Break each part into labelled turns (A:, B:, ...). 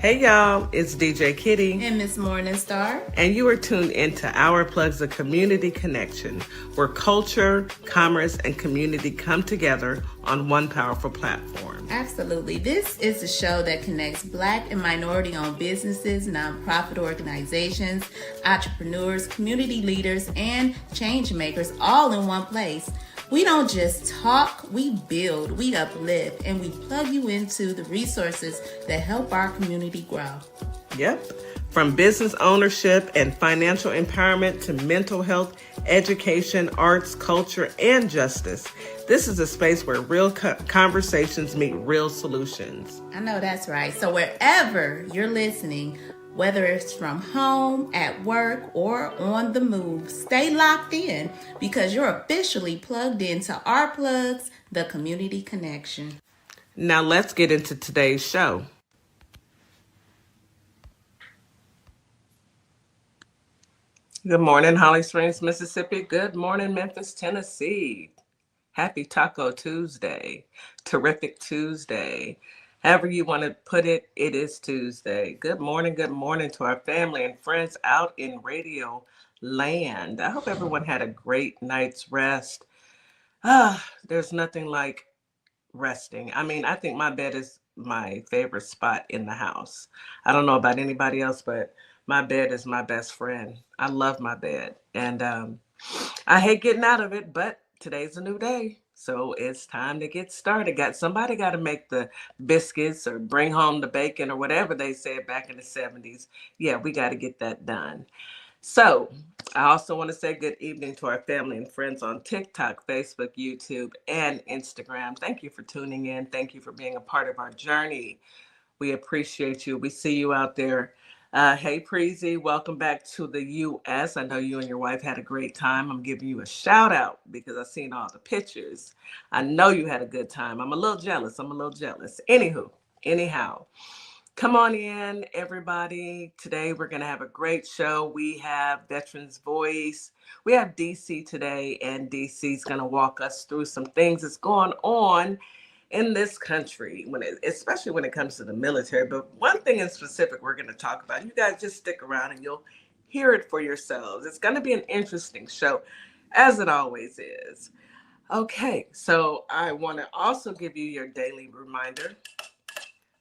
A: Hey y'all, it's DJ Kitty.
B: And Miss Morningstar.
A: And you are tuned into Our Plugs, a community connection where culture, commerce, and community come together on one powerful platform.
B: Absolutely. This is a show that connects Black and minority-owned businesses, nonprofit organizations, entrepreneurs, community leaders, and change makers all in one place. We don't just talk, we build, we uplift, and we plug you into the resources that help our community grow.
A: Yep. From business ownership and financial empowerment to mental health, education, arts, culture, and justice, this is a space where real conversations meet real solutions.
B: I know that's right. So wherever you're listening, whether it's from home, at work, or on the move, stay locked in because you're officially plugged into Our Plugs, the community connection.
A: Now let's get into today's show. Good morning, Holly Springs, Mississippi. Good morning, Memphis, Tennessee. Happy Taco Tuesday. Terrific Tuesday. However you want to put it, it is Tuesday. Good morning to our family and friends out in radio land. I hope everyone had a great night's rest. There's nothing like resting. I mean, I think my bed is my favorite spot in the house. I don't know about anybody else, but my bed is my best friend. I love my bed. And I hate getting out of it, but today's a new day. So it's time to get started. Somebody got to make the biscuits or bring home the bacon or whatever they said back in the 70s. Yeah, we got to get that done. So I also want to say good evening to our family and friends on TikTok, Facebook, YouTube, and Instagram. Thank you for tuning in. Thank you for being a part of our journey. We appreciate you. We see you out there. Hey, Preezy, welcome back to the U.S. I know you and your wife had a great time. I'm giving you a shout out because I've seen all the pictures. I know you had a good time. I'm a little jealous. Anyhow. Come on in, everybody. Today we're going to have a great show. We have Veterans Voice. We have DC today, and DC is going to walk us through some things that's going on in this country, especially when it comes to the military. But one thing in specific we're going to talk about. You guys just stick around and you'll hear it for yourselves. It's going to be an interesting show, as it always is. Okay, so I want to also give you your daily reminder.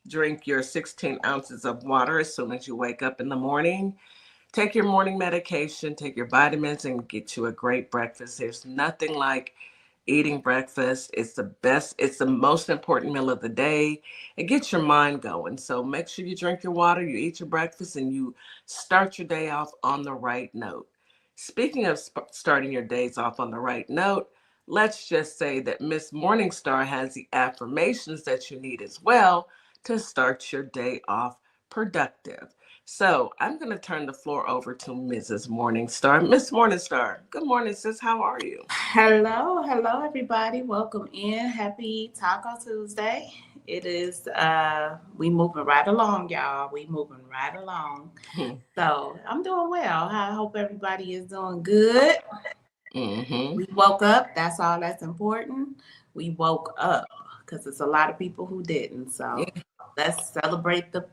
A: Drink your 16 ounces of water as soon as you wake up in the morning. Take your morning medication, take your vitamins, and get you a great breakfast. There's nothing like eating breakfast. It's the best, it's the most important meal of the day. It gets your mind going. So make sure you drink your water, you eat your breakfast, and you start your day off on the right note. Speaking of starting your days off on the right note, let's just say that Miss Morningstar has the affirmations that you need as well to start your day off productive. So I'm going to turn the floor over to Mrs. Morningstar. Miss Morningstar, good morning, sis. How are you?
B: Hello, everybody. Welcome in. Happy Taco Tuesday. It is, we moving right along, y'all. We moving right along. So I'm doing well. I hope everybody is doing good. We woke up. That's all that's important. We woke up because there's a lot of people who didn't. So let's celebrate the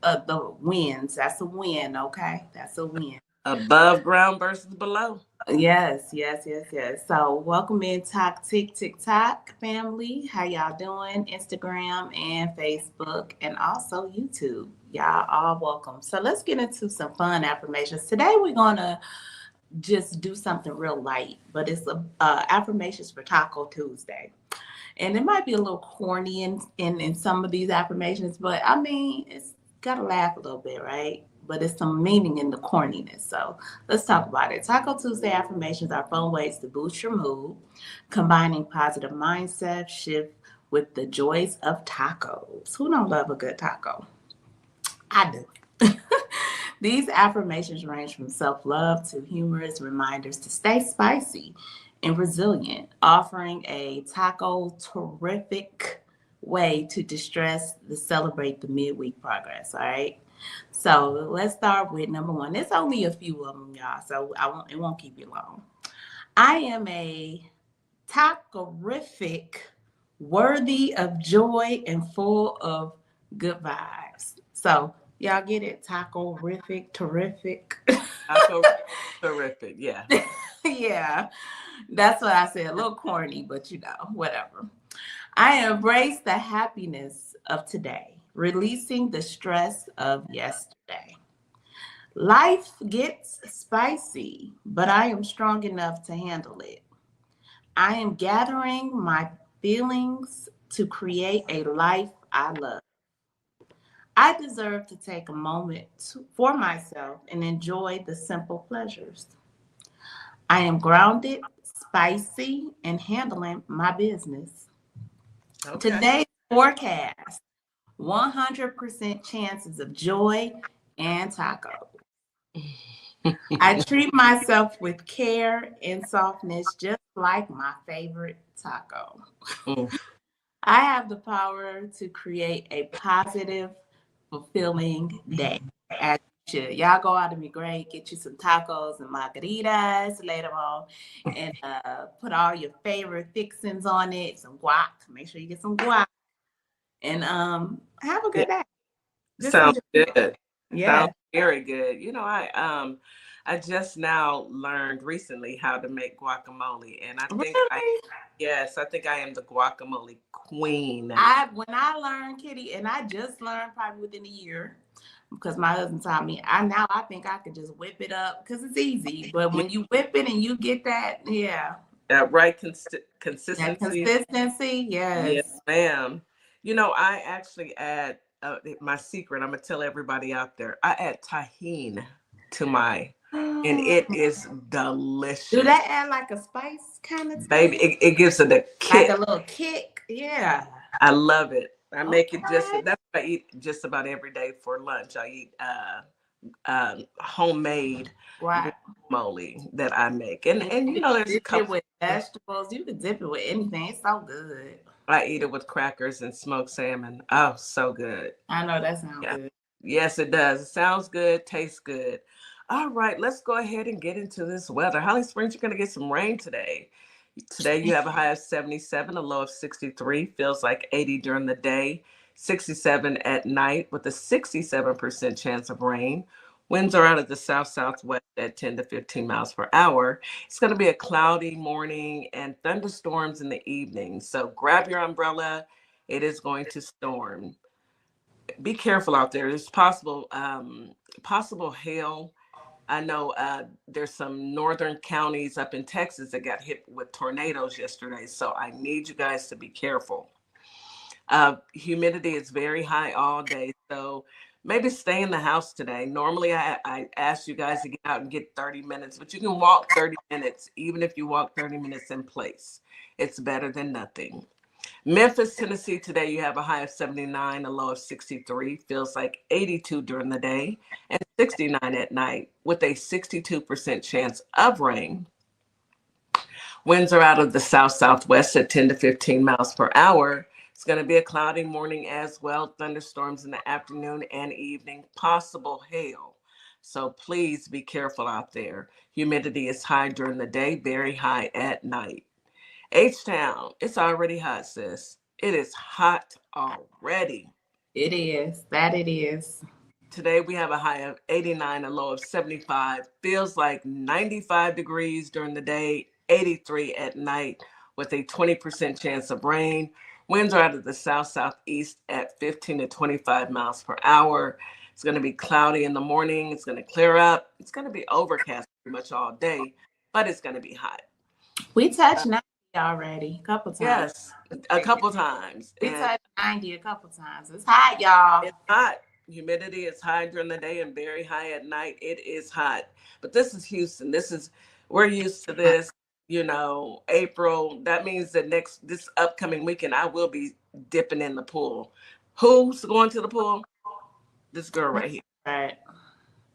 B: wins. That's a win, okay? That's a win.
A: Above ground versus below.
B: Yes. So welcome in TikTok family. How y'all doing? Instagram and Facebook and also YouTube. Y'all all welcome. So let's get into some fun affirmations. Today we're gonna just do something real light, but it's affirmations for Taco Tuesday. And it might be a little corny in some of these affirmations, but I mean, it's got to laugh a little bit, right? But it's some meaning in the corniness. So let's talk about it. Taco Tuesday affirmations are fun ways to boost your mood, combining positive mindset shift with the joys of tacos. Who don't love a good taco? I do. These affirmations range from self-love to humorous reminders to stay spicy and resilient, offering a taco terrific way to distress to celebrate the midweek progress. All right. So let's start with number one. There's only a few of them, y'all. So it won't keep you long. I am a tacorific, worthy of joy and full of good vibes. So Y'all get it? Taco-rific, terrific.
A: Taco terrific. Yeah.
B: Yeah, that's what I said. A little corny, but whatever. I embrace the happiness of today, releasing the stress of yesterday. Life gets spicy, but I am strong enough to handle it. I am gathering my feelings to create a life I love. I deserve to take a for myself and enjoy the simple pleasures. I am grounded, spicy, and handling my business.
A: Okay.
B: Today's forecast: 100% chances of joy and tacos. I treat myself with care and softness, just like my favorite taco.
A: Mm.
B: I have the power to create a positive, fulfilling day. As you should. Y'all go out and be great. Get you some tacos and margaritas later on, and put all your favorite fixings on it. Some guac. Make sure you get some guac, and have a
A: Yeah.
B: good day. Just
A: Sounds
B: enjoy it.
A: good.
B: Yeah.
A: Sounds very good. I just now learned recently how to make guacamole, and
B: Really?
A: I think I am the guacamole queen.
B: When I learned, Kitty, and I just learned probably within a year because my husband taught me. I think I could just whip it up because it's easy. But
A: Yeah,
B: when you whip it and you get that, yeah,
A: right
B: that
A: consistency.
B: consistency,
A: Yes,
B: yes.
A: ma'am. I actually add my secret. I'm gonna tell everybody out there. I add tahine to my, and
B: Do
A: it is delicious,
B: that add like a spice kind of to
A: baby.
B: it?
A: It gives it a
B: Like a
A: kick.
B: little kick? Yeah.
A: I love it. I make it just
B: Okay.
A: that's what I eat just about every day for lunch. I eat homemade
B: Right.
A: guacamole that I make, and
B: And
A: and
B: you
A: you
B: can
A: know there's a
B: dip it
A: couple.
B: with vegetables. You can dip it with anything. It's so good.
A: I eat it with crackers and smoked salmon. Oh, so good.
B: I know that sounds
A: Yeah.
B: good.
A: Yes, it does. It sounds good, tastes good. All right, let's go ahead and get into this weather. Holly Springs, you're going to get some rain today. Today, you have a high of 77, a low of 63. Feels like 80 during the day, 67 at night with a 67% chance of rain. Winds are out of the south southwest at 10 to 15 miles per hour. It's going to be a cloudy morning and thunderstorms in the evening. So grab your umbrella. It is going to storm. Be careful out there. There's possible hail. I know there's some northern counties up in Texas that got hit with tornadoes yesterday, so I need you guys to be careful. Humidity is very high all day, so maybe stay in the house today. Normally, I ask you guys to get out and get 30 minutes, but you can walk 30 minutes, even if you walk 30 minutes in place. It's better than nothing. Memphis, Tennessee, today you have a high of 79, a low of 63. Feels like 82 during the day and 69 at night with a 62% chance of rain. Winds are out of the south southwest at 10 to 15 miles per hour. It's going to be a cloudy morning as well. Thunderstorms in the afternoon and evening, possible hail. So please be careful out there. Humidity is high during the day, very high at night. H Town, it's already hot, sis. It is hot already.
B: It is. That it is.
A: Today we have a high of 89, a low of 75. Feels like 95 degrees during the day, 83 at night, with a 20% chance of rain. Winds are out of the south southeast at 15 to 25 miles per hour. It's going to be cloudy in the morning. It's going to clear up. It's going to be overcast pretty much all day, but it's going to be hot.
B: We touched 90 already a couple times.
A: Yes, a couple times.
B: We
A: And
B: touched 90 a couple times. It's hot, y'all.
A: it's hot. Humidity is high during the day and very high at night. It is hot. But this is Houston. We're used to this, April. That means that this upcoming weekend, I will be dipping in the pool. Who's going to the pool? This girl right here.
B: Right.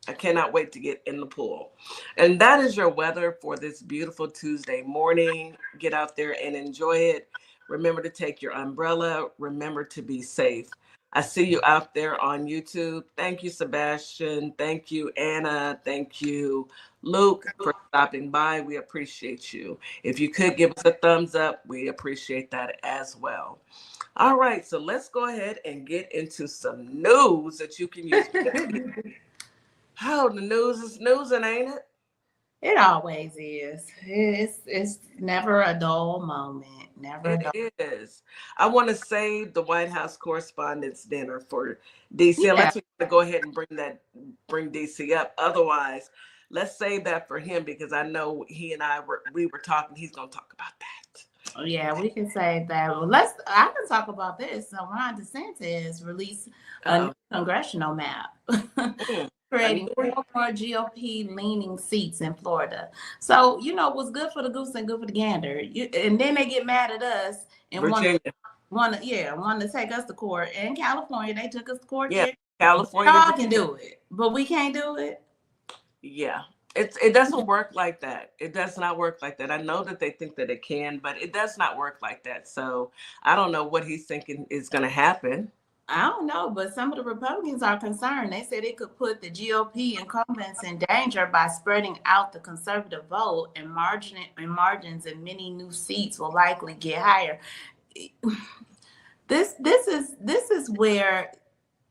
A: I cannot wait to get in the pool. And that is your weather for this beautiful Tuesday morning. Get out there and enjoy it. Remember to take your umbrella. Remember to be safe. I see you out there on YouTube. Thank you, Sebastian. Thank you, Anna. Thank you, Luke, for stopping by. We appreciate you. If you could give us a thumbs up, we appreciate that as well. All right, so let's go ahead and get into some news that you can use. Oh, the news is newsing, ain't it?
B: It always is. It's never a dull moment. Never a dull.
A: It is. I want to save the White House Correspondents' Dinner for DC,
B: Yeah.
A: unless we want to go ahead and bring DC up. Otherwise, let's save that for him because I know he and we were talking. He's going to talk about that.
B: Yeah, we can say that. Well, I can talk about this. So Ron DeSantis released a new
A: Uh-oh.
B: congressional map.
A: Mm, I
B: Creating
A: knew it.
B: 4 more GOP leaning seats in Florida. So, what's good for the goose and good for the gander. And then they get mad at us and
A: Virginia.
B: want to take us to court. In California, they took us to court
A: Yeah,
B: too.
A: California.
B: Y'all can do it, but we can't do it.
A: Yeah. It doesn't work like that. It does not work like that. I know that they think that it can, but it does not work like that. So I don't know what he's thinking is going to happen.
B: I don't know, but some of the Republicans are concerned. They said it could put the GOP incumbents in danger by spreading out the conservative vote, and margins and many new seats will likely get higher. This is where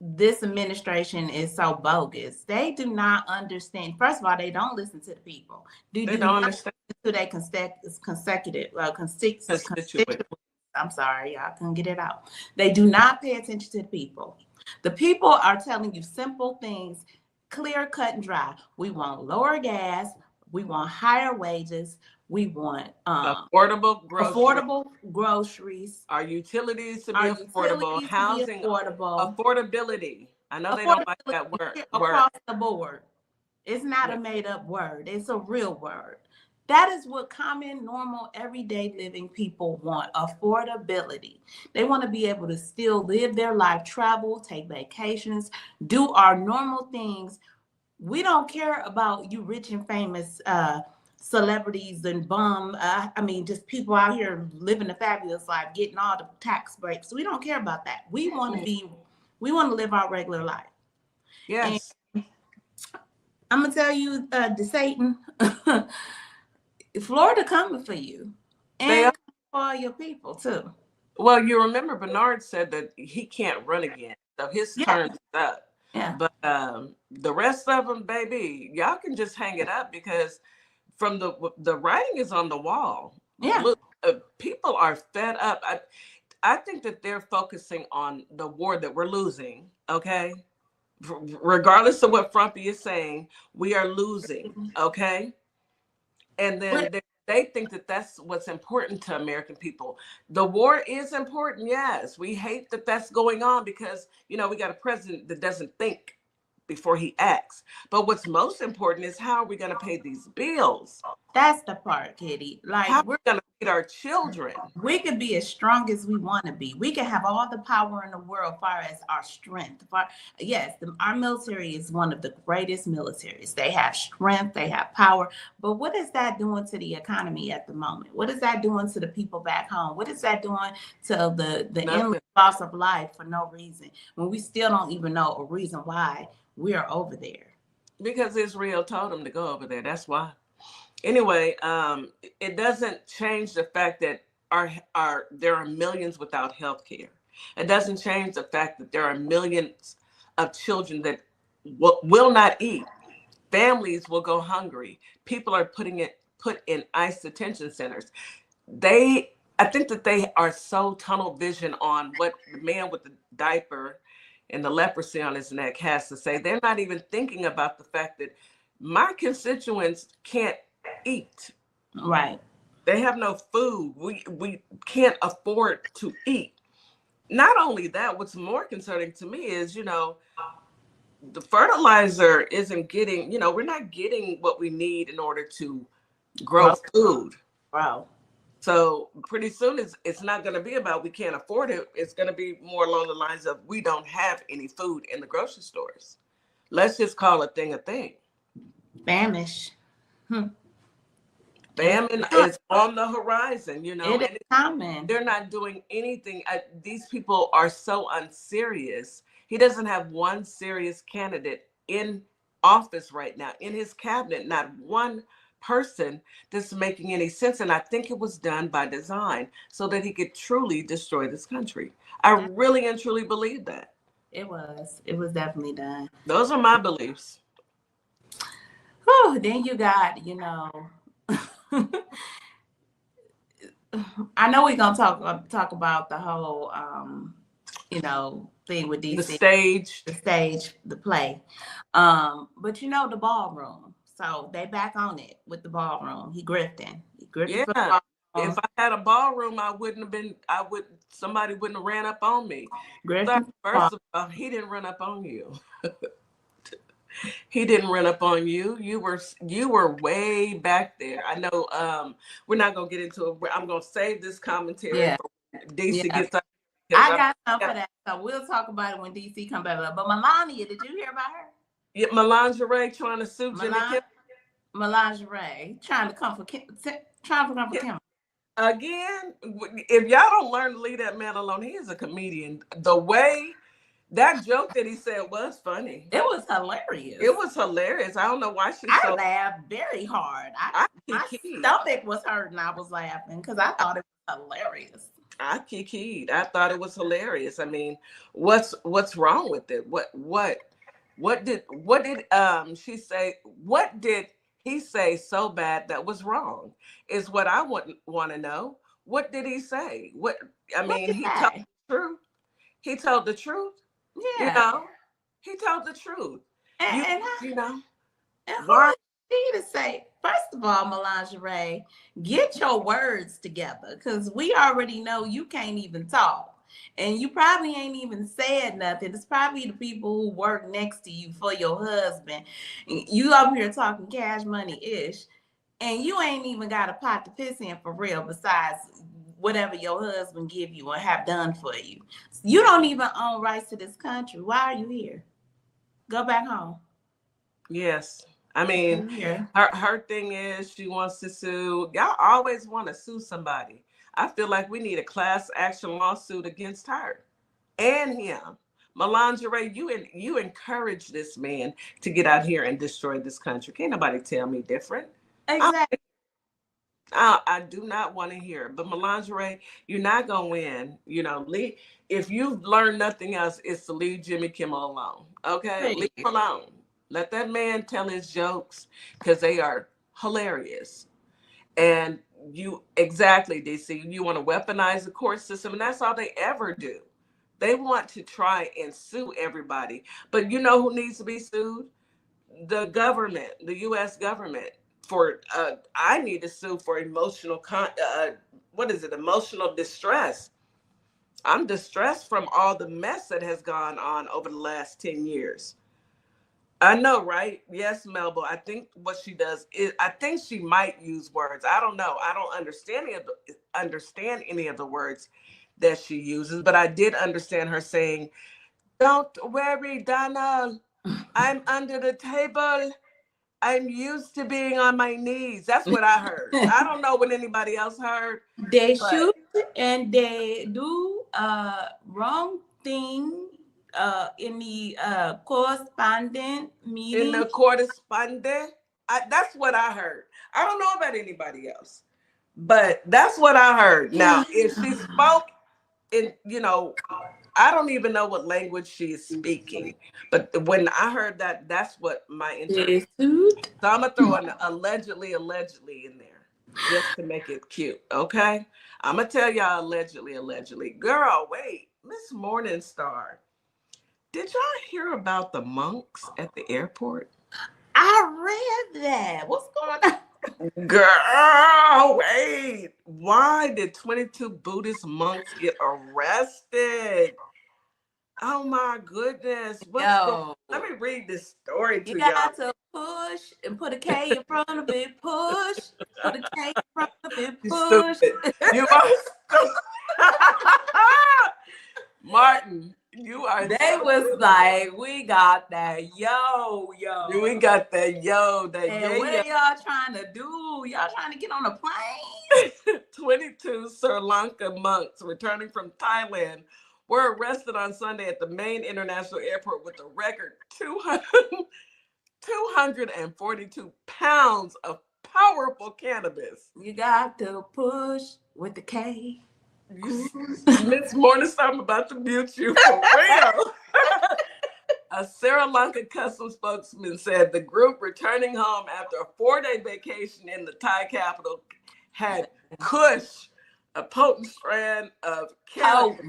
B: this administration is so bogus. They do not understand. First of all, they don't listen to the people.
A: They
B: Do
A: don't
B: not
A: understand
B: listen to their
A: constituent.
B: I'm sorry, y'all couldn't get it out. They do not pay attention to the people. The people are telling you simple things, clear, cut, and dry. We want lower gas. We want higher wages. We want affordable groceries.
A: Our utilities to be
B: Our
A: affordable.
B: utilities to be
A: Housing
B: affordable.
A: affordability. I know they don't like that
B: Affordability
A: word.
B: across the board. It's not
A: Yeah.
B: a made up word. It's a real word. That is what common, normal, everyday living people want. Affordability. They want to be able to still live their life, travel, take vacations, do our normal things. We don't care about you rich and famous celebrities and just people out here living a fabulous life, getting all the tax breaks. We don't care about that. We want to live our regular life. And
A: Yes.
B: I'm gonna tell you, the Satan, Florida coming for you,
A: They
B: and
A: are.
B: for all your people too.
A: Well, you remember Bernard said that he can't run again. So his
B: Yeah,
A: turn's up.
B: yeah,
A: But the rest of them, baby, y'all can just hang it up because from the writing is on the wall.
B: yeah.
A: Look, people are fed up. I think that they're focusing on the war that we're losing. Okay, regardless of what Frumpy is saying, we are losing. Okay, and then they think that that's what's important to American people. The war is important, yes. We hate that that's going on because we got a president that doesn't think before he acts. But what's most important is how are we going to pay these bills?
B: That's the part, Kitty.
A: How
B: Like
A: are we going to feed our children?
B: we could be as strong as we want to be. We can have all the power in the world as far as our strength. Yes, our military is one of the greatest militaries. They have strength, they have power. But what is that doing to the economy at the moment? What is that doing to the people back home? What is that doing to the endless loss of life for no reason when we still don't even know a reason why we are over there?
A: Because Israel told them to go over there. That's why. Anyway, it doesn't change the fact that there are millions without health care. It doesn't change the fact that there are millions of children that will not eat. Families will go hungry. People are put in ICE detention centers. I think that they are so tunnel vision on what the man with the diaper and the leprosy on his neck has to say. They're not even thinking about the fact that my constituents can't eat.
B: Right.
A: They have no food. We can't afford to eat. Not only that, what's more concerning to me is, the fertilizer isn't getting, we're not getting what we need in order to grow food.
B: Bro.
A: So pretty soon it's not going to be about we can't afford it. It's going to be more along the lines of we don't have any food in the grocery stores. Let's just call a thing a thing.
B: Famish.
A: Famine is on the horizon,
B: It is common.
A: they're not doing anything. These people are so unserious. He doesn't have one serious candidate in office right now, in his cabinet, not one person that's making any sense. And I think it was done by design so that he could truly destroy this country. I really and truly believe that.
B: It was. It was definitely done.
A: Those are my beliefs.
B: Whew, then you got, I know we're gonna talk about the whole thing with
A: The
B: DC,
A: stage.
B: the play. But the ballroom. So they back on it with the ballroom. He grifting. He grifting for the
A: Yeah.
B: ballroom.
A: If I had a ballroom, somebody wouldn't have ran up on me.
B: Grifting
A: First of all, he didn't run up on you. He didn't run up on you. You were way back there. I know we're not gonna get into it. I'm gonna save this commentary for DC gets up.
B: I got something for that. So we'll talk about it when DC comes back up. But Melania, did you hear about her?
A: Yeah, Melangerie trying to sue Jimmy Kimmel.
B: Melangerie trying to come for Kim.
A: Again, if y'all don't learn to leave that man alone, he is a comedian. The way that joke that he said was funny.
B: It was hilarious.
A: It was hilarious. I don't know why
B: I laughed very hard. My stomach was hurting. I was laughing because I thought it was hilarious.
A: I kikied. I thought it was hilarious. I mean, what's wrong with it? What did she say? What did he say so bad that was wrong? Is what I want to know. What did he say? He told the truth. He told the truth.
B: Yeah.
A: He told the truth.
B: And who
A: why
B: is she to say? First of all, Melangerie, get your words together, because we already know you can't even talk. And you probably ain't even said nothing. It's probably the people who work next to you for your husband. You up here talking cash money-ish, and you ain't even got a pot to piss in for real besides whatever your husband give you or have done for you. You don't even own rights to this country. Why are you here? Go back home.
A: Yes. I mean, her thing is she wants to sue. Y'all always want to sue somebody. I feel like we need a class action lawsuit against her and him. Melangerie, you encourage this man to get out here and destroy this country. Can't nobody tell me different.
B: Exactly.
A: I do not want to hear it. But Melangerie, you're not gonna win. If you've learned nothing else, it's to leave Jimmy Kimmel alone. Okay, leave him alone. Let that man tell his jokes because they are hilarious. And exactly, DC, you want to weaponize the court system, and that's all they ever do. They want to try and sue everybody. But you know who needs to be sued? The government, the U.S. government. I need to sue for emotional emotional distress. I'm distressed from all the mess that has gone on over the last 10 years. I know, right? Yes, Melba. I think what she does is, I think she might use words. I don't know. I don't understand any of the words that she uses, but I did understand her saying, "Don't worry, Donald. I'm under the table. I'm used to being on my knees." That's what I heard. I don't know what anybody else heard.
B: They shoot and they do wrong thing in the correspondent meeting.
A: In the correspondent, that's what I heard. I don't know about anybody else, but that's what I heard. Now, if she spoke in, I don't even know what language she is speaking, but when I heard that, that's what my interpretation. So I'm gonna throw an allegedly in there just to make it cute. Okay, I'm gonna tell y'all allegedly. Girl, wait, Miss Morningstar, did y'all hear about the monks at the airport?
B: I read that. What's going on?
A: Girl, wait. Why did 22 Buddhist monks get arrested? Oh my goodness. Let me read this story to y'all.
B: You got to push and put a K in front of it. Push. Put a K in front of it. Push.
A: You are stupid. Martin, you are.
B: They was like, we got that yo.
A: We got that yo.
B: And what are y'all trying to do? Y'all trying to get on a plane?
A: 22 Sri Lanka monks returning from Thailand were arrested on Sunday at the main international airport with a record 242 pounds of powerful cannabis.
B: You got to push with the K.
A: Miss Morningstar, I'm about to mute you for real. A Sri Lanka customs spokesman said the group returning home after a 4-day vacation in the Thai capital had Kush, a potent strand of cannabis,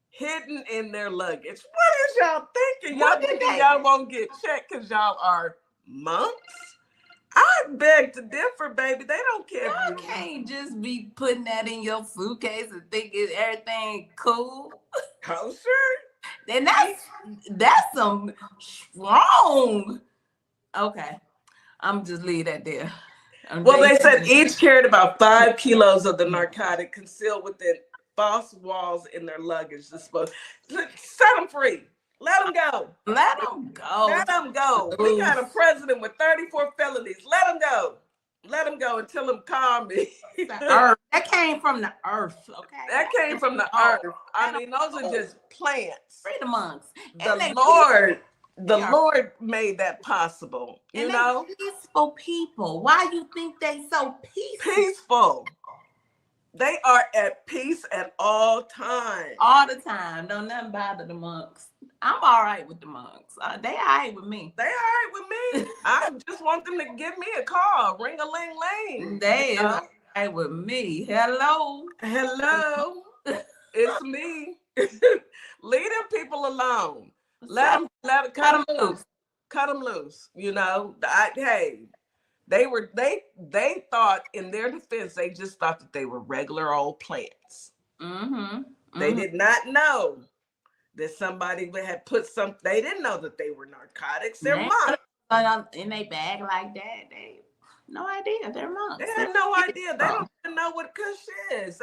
A: hidden in their luggage. What is y'all thinking? Y'all thinking y'all won't get checked because y'all are monks? I beg to differ, baby. They don't care.
B: Y'all can't just be putting that in your suitcase and thinking everything cool.
A: Kosher?
B: Then that's some strong. Okay, I'm just leave that there.
A: Well, they said each carried about 5 kilos of the narcotic concealed within false walls in their luggage. Set them free. Let them go.
B: Let them go.
A: Let them go. We got a president with 34 felonies. Let him go. Let him go until him call me.
B: That came from the earth, okay?
A: That came from the earth. I mean, those are just plants.
B: Free the monks.
A: The Lord made that possible. You know?
B: Peaceful people. Why you think they so peaceful?
A: Peaceful. They are at peace at all times.
B: All the time. Don't nothing bother the monks. I'm all right with the monks. They all right with me.
A: They all right with me. I just want them to give me a call. Ring-a-ling-ling.
B: They are all right with me. Hello.
A: Hello. It's me. Leave them people alone. Let them cut them loose. Cut them loose. You know, they thought, in their defense, they just thought that they were regular old plants. They did not know that somebody had put some. They didn't know that they were narcotics. They're monks.
B: In their bag like that. They no idea. They're monks.
A: They had no idea. They don't even know what Kush is.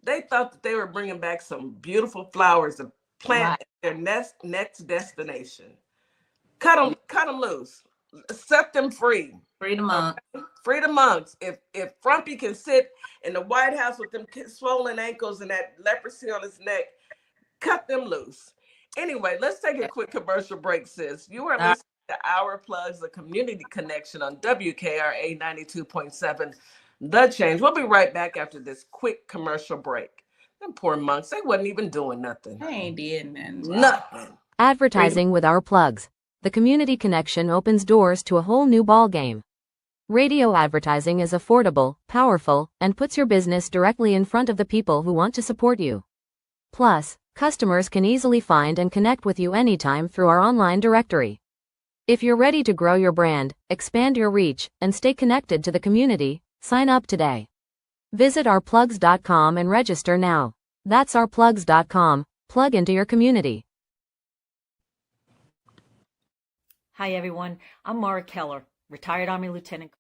A: They thought that they were bringing back some beautiful flowers to plant at their next destination. Cut them loose. Set them free.
B: Free the monks.
A: Free the monks. If Frumpy can sit in the White House with them swollen ankles and that leprosy on his neck, cut them loose. Anyway, let's take a quick commercial break, sis. You are listening to Our Plugs, the community connection on WKRA 92.7, The Change. We'll be right back after this quick commercial break. Them poor monks, they wasn't even doing nothing.
B: They ain't did nothing.
A: Nothing.
C: Advertising with Our Plugs. The community connection opens doors to a whole new ballgame. Radio advertising is affordable, powerful, and puts your business directly in front of the people who want to support you. Plus, customers can easily find and connect with you anytime through our online directory. If you're ready to grow your brand, expand your reach, and stay connected to the community, sign up today. Visit ourplugs.com and register now. That's ourplugs.com. Plug into your community.
D: Hi everyone, I'm Mara Keller, retired Army Lieutenant.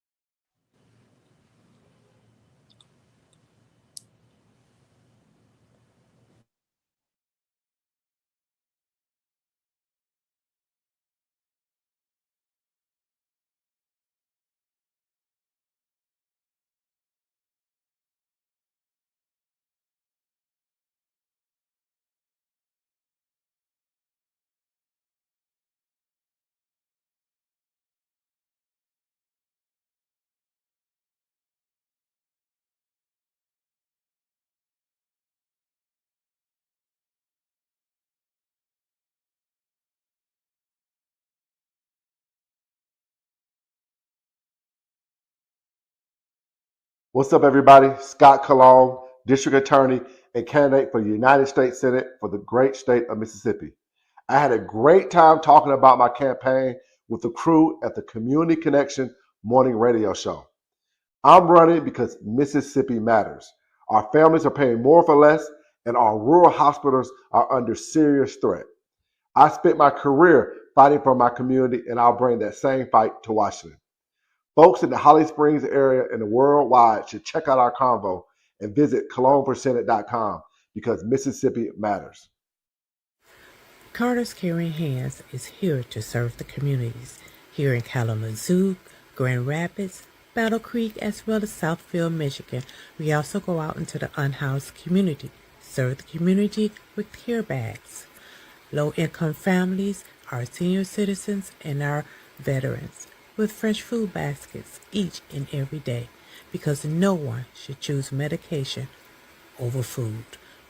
E: What's up, everybody? Scott Cologne, District Attorney and candidate for the United States Senate for the great state of Mississippi. I had a great time talking about my campaign with the crew at the Community Connection morning radio show. I'm running because Mississippi matters. Our families are paying more for less, and our rural hospitals are under serious threat. I spent my career fighting for my community, and I'll bring that same fight to Washington. Folks in the Holly Springs area and the worldwide should check out our convo and visit cologneforsenate.com because Mississippi matters.
F: Carter's Caring Hands is here to serve the communities here in Kalamazoo, Grand Rapids, Battle Creek, as well as Southfield, Michigan. We also go out into the unhoused community, serve the community with care bags. Low-income families, our senior citizens, and our veterans. with fresh food baskets each and every day because no one should choose medication over food.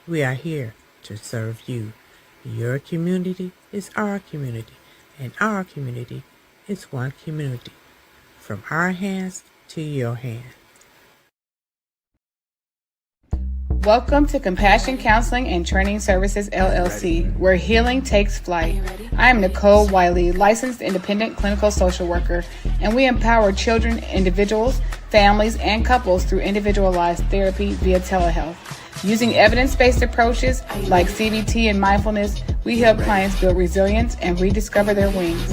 F: We are here to serve you. Your community is our community, and our community is one community. From our hands to your hands.
G: Welcome to Compassion Counseling and Training Services LLC, where healing takes flight. I am Nicole Wiley, licensed independent clinical social worker, and we empower children, individuals, families, and couples through individualized therapy via telehealth. Using evidence-based approaches like CBT and mindfulness, we help clients build resilience and rediscover their wings.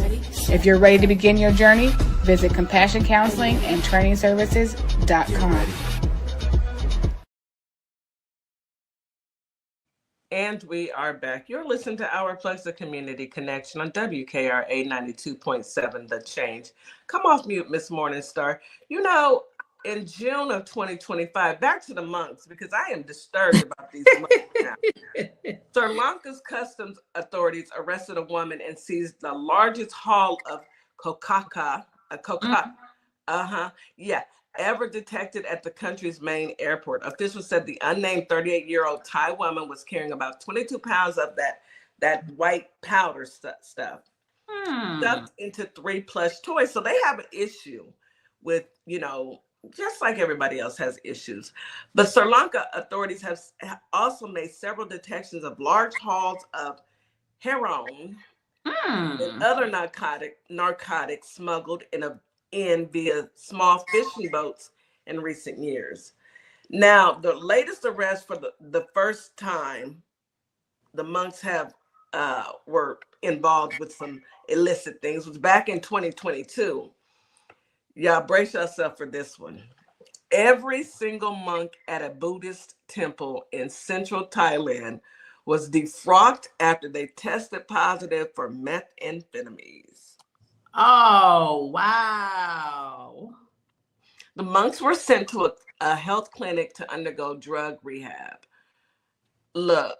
G: If you're ready to begin your journey, visit CompassionCounselingAndTrainingServices.com.
A: And we are back. You're listening to Our Plugs, the Community Connection on WKRA 92.7 The Change. Come off mute, Miss Morningstar. You know, in June of 2025, back to the monks, because I am disturbed about these monks now. Sri Lanka's customs authorities arrested a woman and seized the largest haul of coca ever detected at the country's main airport. Officials said the unnamed 38-year-old Thai woman was carrying about 22 pounds of that white powder stuff stuffed into 3 plush toys. So they have an issue with, just like everybody else has issues. But Sri Lanka authorities have also made several detections of large hauls of heroin and other narcotics smuggled in via small fishing boats in recent years. Now, the latest arrest for the first time the monks were involved with some illicit things was back in 2022. Y'all brace yourself for this one. Every single monk at a Buddhist temple in central Thailand was defrocked after they tested positive for methamphetamines.
B: Oh, wow.
A: The monks were sent to a health clinic to undergo drug rehab. Look,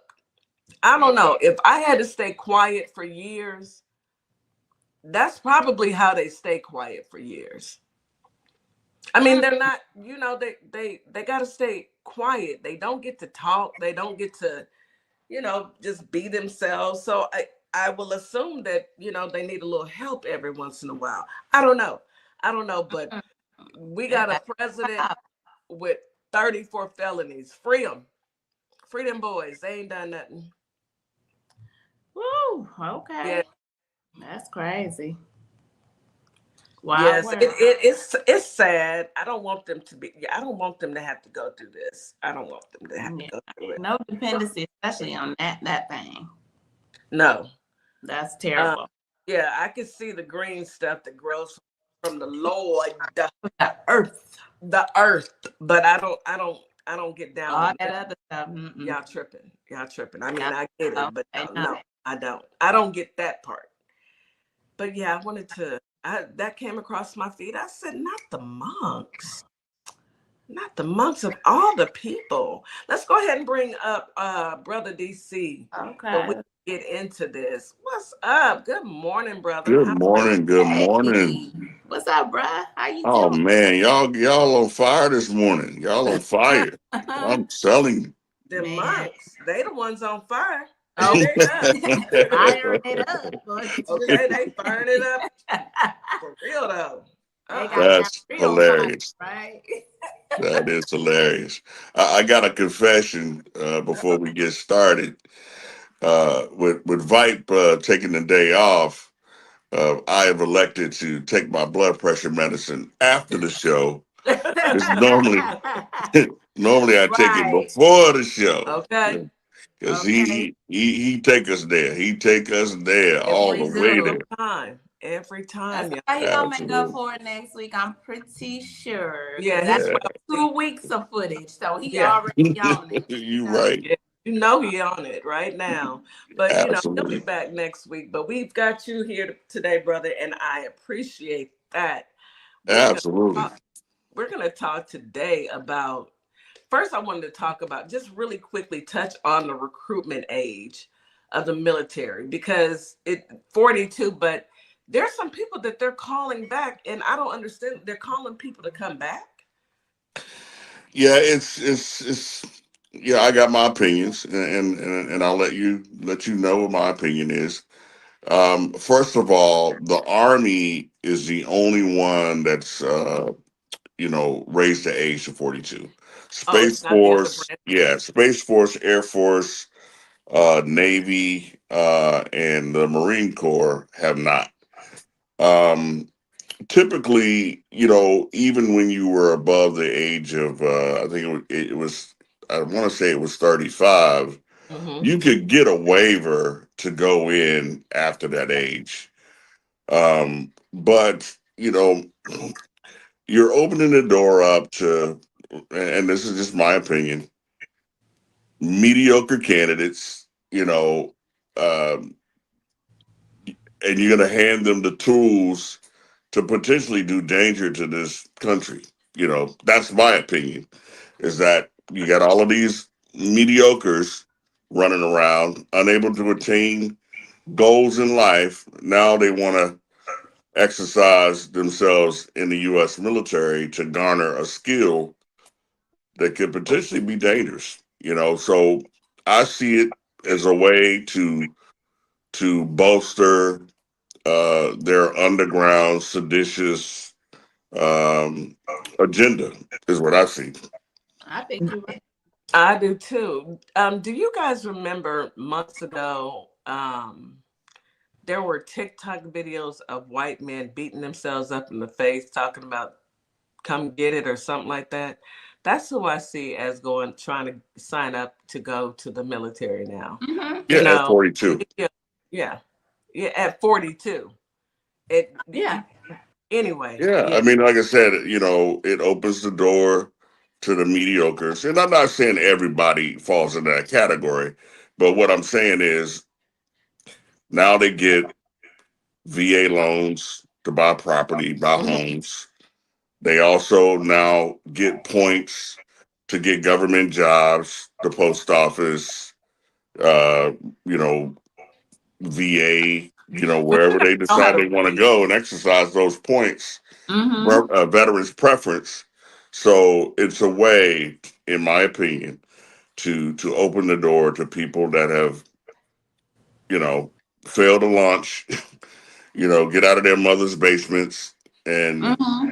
A: I don't know. If I had to stay quiet for years, that's probably how they stay quiet for years. I mean, they're not, they got to stay quiet. They don't get to talk. They don't get to, just be themselves. So I will assume that, they need a little help every once in a while. I don't know, but we got a president with 34 felonies. Free them boys. They ain't done nothing.
B: Woo, okay.
A: Yeah.
B: That's crazy. Wow.
A: Yes, it's sad. I don't want them to have to go through this. I don't want them to have to go through it.
B: No dependency, especially on that thing.
A: No.
B: That's terrible.
A: Yeah, I can see the green stuff that grows from the Lord,
B: the earth,
A: but I don't get down
B: all
A: on
B: that other stuff.
A: Y'all tripping. I mean, I get it, but no, I don't. I don't get that part. But yeah, that came across my feed. I said, not the monks of all the people. Let's go ahead and bring up Brother DC.
B: Okay.
A: So we can get into this. What's up? Good morning, brother.
H: Good morning.
B: What's up, bruh? How you doing?
H: Oh man, y'all on fire this morning. Y'all on fire. I'm telling you.
A: The monks, they the ones on fire.
B: Oh,
A: firing
B: it up.
A: Okay, they firing it up for real though.
H: That's hilarious.
B: Fire, right?
H: That is hilarious. I got a confession before we get started. With Vipe taking the day off, I have elected to take my blood pressure medicine after the show. Because normally I take it before the show.
A: Okay.
H: Because he take us there. He take us there all the way there.
A: Every time.
B: That's how you gonna make up for it next week. I'm pretty sure.
A: Yeah,
B: that's 2 weeks of footage, so he already on it.
H: You right.
A: Yeah. You know he on it right now. But he'll be back next week. But we've got you here today, brother, and I appreciate that.
H: Absolutely.
A: We're gonna talk today about, first I wanted to talk about, just really quickly touch on the recruitment age of the military, because 42, but there's some people that they're calling back, and I don't understand. They're calling people to come back.
H: Yeah, it's yeah. I got my opinions, and I'll let you know what my opinion is. First of all, the Army is the only one that's raised the age to 42.
A: Oh,
H: Space
A: it's not the other
H: Force,
A: branches.
H: yeah, Space Force, Air Force, Navy, and the Marine Corps have not. Um, Typically, even when you were above the age of, I think it was, I want to say it was 35,
A: Mm-hmm.
H: you could get a waiver to go in after that age. But, you're opening the door up to, and this is just my opinion, mediocre candidates, um, and you're going to hand them the tools to potentially do danger to this country. That's my opinion, is that you got all of these mediocres running around, unable to attain goals in life. Now they want to exercise themselves in the U.S. military to garner a skill that could potentially be dangerous. So I see it as a way to bolster their underground seditious agenda is what I see.
B: I think you're right.
A: I do too. Do you guys remember months ago? There were TikTok videos of white men beating themselves up in the face, talking about "come get it" or something like that. That's who I see as trying to sign up to go to the military now.
B: Mm-hmm.
A: You
H: Yeah, at
A: know,
H: 42.
A: yeah, yeah, yeah, at 42. It
B: Yeah.
A: anyway,
H: Yeah, I
A: yeah.
H: mean, like I said, it opens the door to the mediocres. And I'm not saying everybody falls in that category, but what I'm saying is now they get VA loans to buy property, buy
A: Mhm.
H: homes. They also now get points to get government jobs, the post office, uh, you know, VA,
A: But you
H: wherever
A: got
H: they
A: to know how
H: decide
A: to
H: they want to
A: read.
H: go and exercise those points,
B: Mm-hmm.
H: veterans preference. So it's a way, in my opinion, to open the door to people that have, you know, failed to launch, get out of their mother's basements and,
B: Mm-hmm.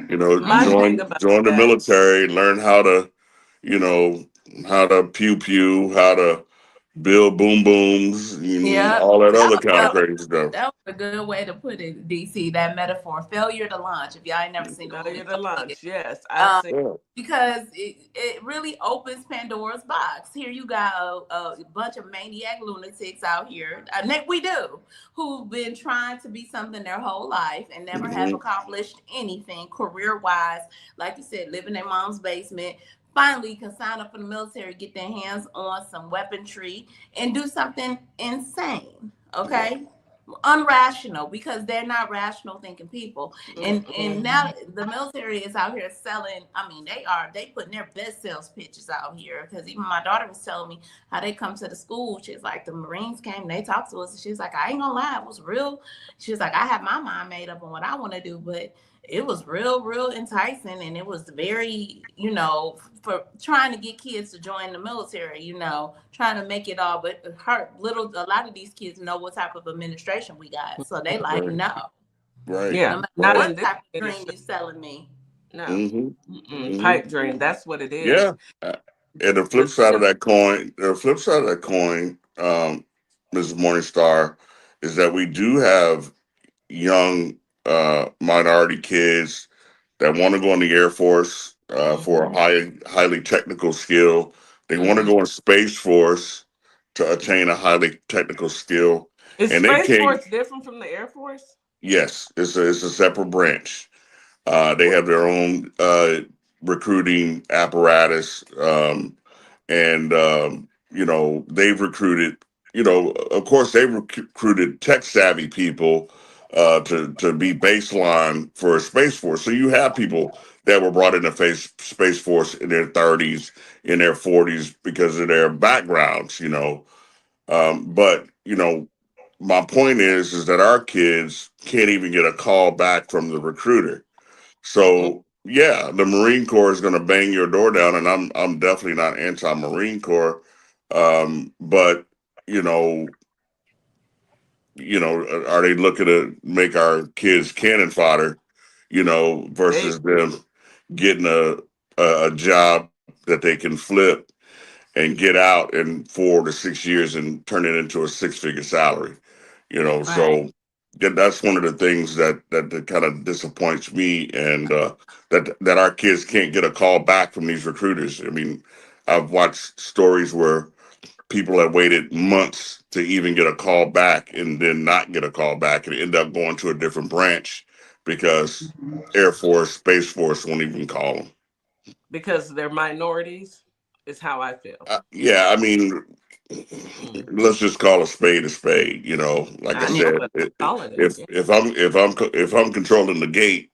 A: My
B: Mm-hmm.
A: thing
H: join
A: about
H: join the
A: that,
H: military, learn how to, you know, how to pew pew, how to build boom booms and
B: Yeah.
H: all that
B: That
H: other
B: was
H: kind of
B: a
H: crazy stuff.
B: that was a good way to put it, DC. That metaphor, failure to launch. If y'all ain't never seen the movie,
A: failure
B: go
A: to
B: see it.
A: launch. Yes, I've
B: Um,
A: seen.
H: Yeah.
B: because it really opens Pandora's box. Here you got a bunch of maniac lunatics out here, we do, who've been trying to be something their whole life and never have
H: Hmm.
B: accomplished anything career wise. Like you said, live in their mom's basement. Finally, can sign up for the military, get their hands on some weaponry, and do something insane.
H: Yeah.
B: Okay, unrational, because they're not rational thinking people. And
A: Mm-mm.
B: now the military is out here selling. I mean, they putting their best sales pitches out here, because even my daughter was telling me how they come to the school. She's like, the Marines came, they talked to us, and she's like, I ain't gonna lie, it was real. She's like, I have my mind made up on what I want to do, but it was real enticing, and it was very, for trying to get kids to join the military, trying to make it all, but a lot of these kids know what type of administration we got, so they like,
H: Right.
B: no,
H: Right.
B: no
A: Yeah,
B: matter
A: not
H: Right.
A: in
B: what
A: this
B: type of dream
A: administration.
B: you selling me.
A: No.
H: Hmm.
A: Mm-mm.
H: Hmm.
A: Pipe dream. That's what it is.
H: Yeah. And the
A: The
H: flip side of
A: simple.
H: that coin, Mrs. Morningstar, is that we do have young minority kids that want to go in the Air Force for a
A: Mm-hmm.
H: highly technical skill. They want to
B: Mm-hmm.
H: go in Space Force to attain a highly technical skill,
A: Is
H: and they
A: Space
H: can't.
A: Force different from the Air Force?
H: Yes, it's a separate branch. They have their own recruiting apparatus, and they've recruited. Of course, they've recruited tech savvy people to be baseline for a space force. So you have people that were brought into space force in their 30s, in their 40s because of their backgrounds. But my point is that our kids can't even get a call back from the recruiter. So yeah, the Marine Corps is going to bang your door down, and I'm definitely not anti-Marine Corps, but you know, are they looking to make our kids cannon fodder,
A: Hey,
H: versus them getting a job that they can flip and get out in 4 to 6 years and turn it into a six-figure salary,
B: Right.
H: so that's one of the things that kind of disappoints me, and that our kids can't get a call back from these recruiters. I mean, I've watched stories where people have waited months to even get a call back and then not get a call back and end up going to a different branch because Air Force, Space Force won't even call them.
A: because they're minorities, is how I feel.
H: Yeah, I mean,
A: Mm.
H: let's just call a spade a spade. Like I
A: I know,
H: said,
A: but I'm calling it.
H: if
A: Yeah.
H: if I'm controlling the gate,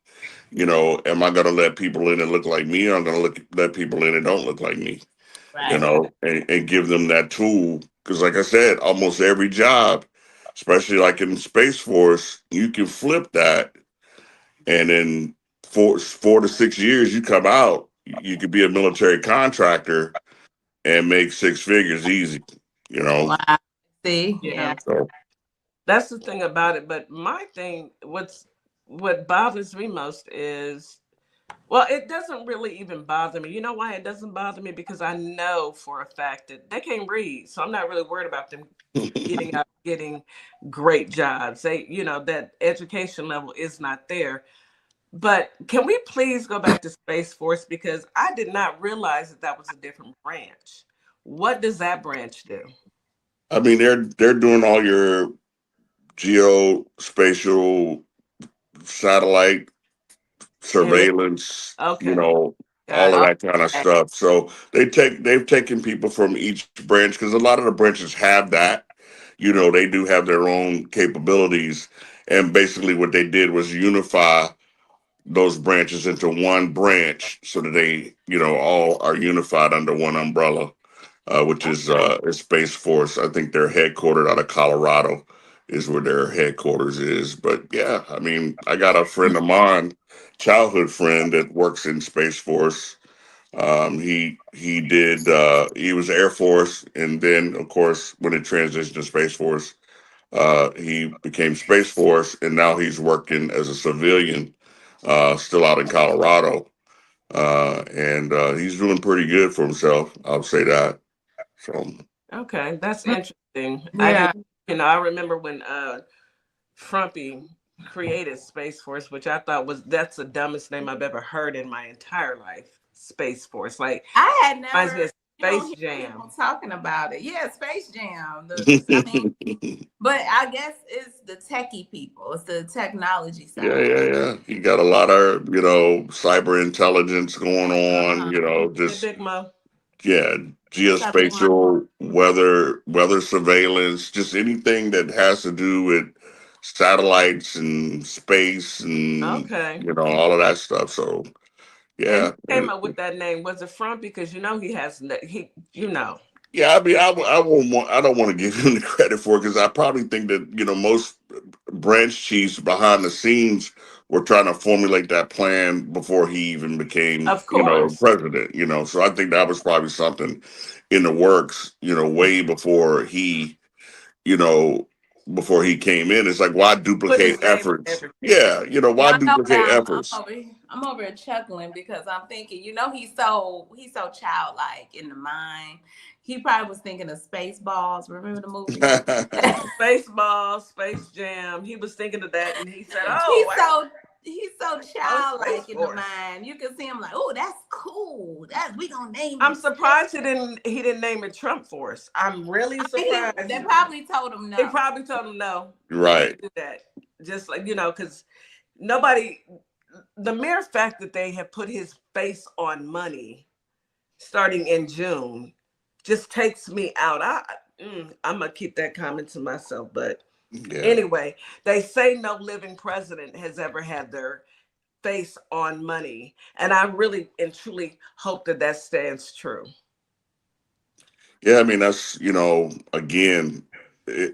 H: am I going to let people in that look like me, or I'm going to let people in that don't look like me?
B: Right.
H: And give them that tool. Because, like I said, almost every job, especially like in Space Force, you can flip that, and in 4 to 6 years, you come out, you could be a military contractor and make six figures easy. You know,
B: Wow. See, yeah.
A: Yeah.
H: so
A: That's the thing about it. But what bothers me most is, well, it doesn't really even bother me. You know why it doesn't bother me? Because I know for a fact that they can't read. So I'm not really worried about them getting out, getting great jobs. That education level is not there. But can we please go back to Space Force? Because I did not realize that was a different branch. What does that branch do?
H: I mean, they're doing all your geospatial satellite
A: And what?
H: surveillance,
A: Okay, got
H: all of
A: it.
H: that kind of stuff. So they've taken people from each branch, because a lot of the branches have that. They do have their own capabilities, and basically what they did was unify those branches into one branch so that they, all are unified under one umbrella, which
A: Okay.
H: is Space Force. I think they're headquartered out of Colorado, is where their headquarters is. But yeah, I mean, I got a friend of mine, childhood friend, that works in Space Force. He was Air Force, and then of course when it transitioned to Space Force, he became Space Force, and now he's working as a civilian, still out in Colorado, and he's doing pretty good for himself. I'll say that. So
A: Okay, that's interesting. I
B: Yeah.
A: didn't, I remember when Frumpy created Space Force, which I thought that's the dumbest name I've ever heard in my entire life. Space Force, like,
B: I had
A: reminds me
B: never,
A: of
B: you don't
A: Space
B: hear
A: Jam.
B: people talking about it. Yeah, Space Jam. I mean,
H: yeah,
B: but I guess it's the techie people. It's the technology
H: yeah,
B: side.
H: yeah. You got a lot of cyber intelligence going on.
B: Uh-huh.
A: Hey,
H: Just
A: Big Mo.
H: yeah,
B: What's up, Big Mom?
H: geospatial weather surveillance, just anything that has to do with satellites and space and
A: Okay.
H: all of that stuff. So
A: And
H: yeah,
A: who came up with that name? Was it Frumpy? Because he has
H: yeah. I mean, I won't want. I don't want to give him the credit for it, because I probably think that most branch chiefs behind the scenes were trying to formulate that plan before he even became
A: of course.
H: president. So I think that was probably something in the works. Way you know before he came in. It's like, why
A: Put
H: duplicate
A: his name on
H: efforts?
A: everything.
H: Yeah, why
B: Y'all know
H: duplicate
B: that
H: efforts?
B: I'm over here chuckling because I'm thinking, he's so childlike in the mind. He probably was thinking of Spaceballs. Remember the movie?
A: Baseball, Space Jam. He was thinking of that, and he said, "Oh,
B: he's
A: wait,
B: so he's so
A: oh, Space
B: childlike in the
A: Force."
B: mind. You can see him like, oh, that's cool. That we gonna name
A: I'm
B: it Space.
A: surprised he didn't name it Trump Force. I'm really
B: They
A: surprised.
B: probably told him
A: They
B: no.
A: probably told him no, you
H: Right.
A: can't do that. Just like because nobody. The mere fact that they have put his face on money starting in June just takes me out. I'm gonna keep that comment to myself. But
H: Yeah.
A: anyway, they say no living president has ever had their face on money, and I really and truly hope that stands true.
H: Yeah. I mean, that's again.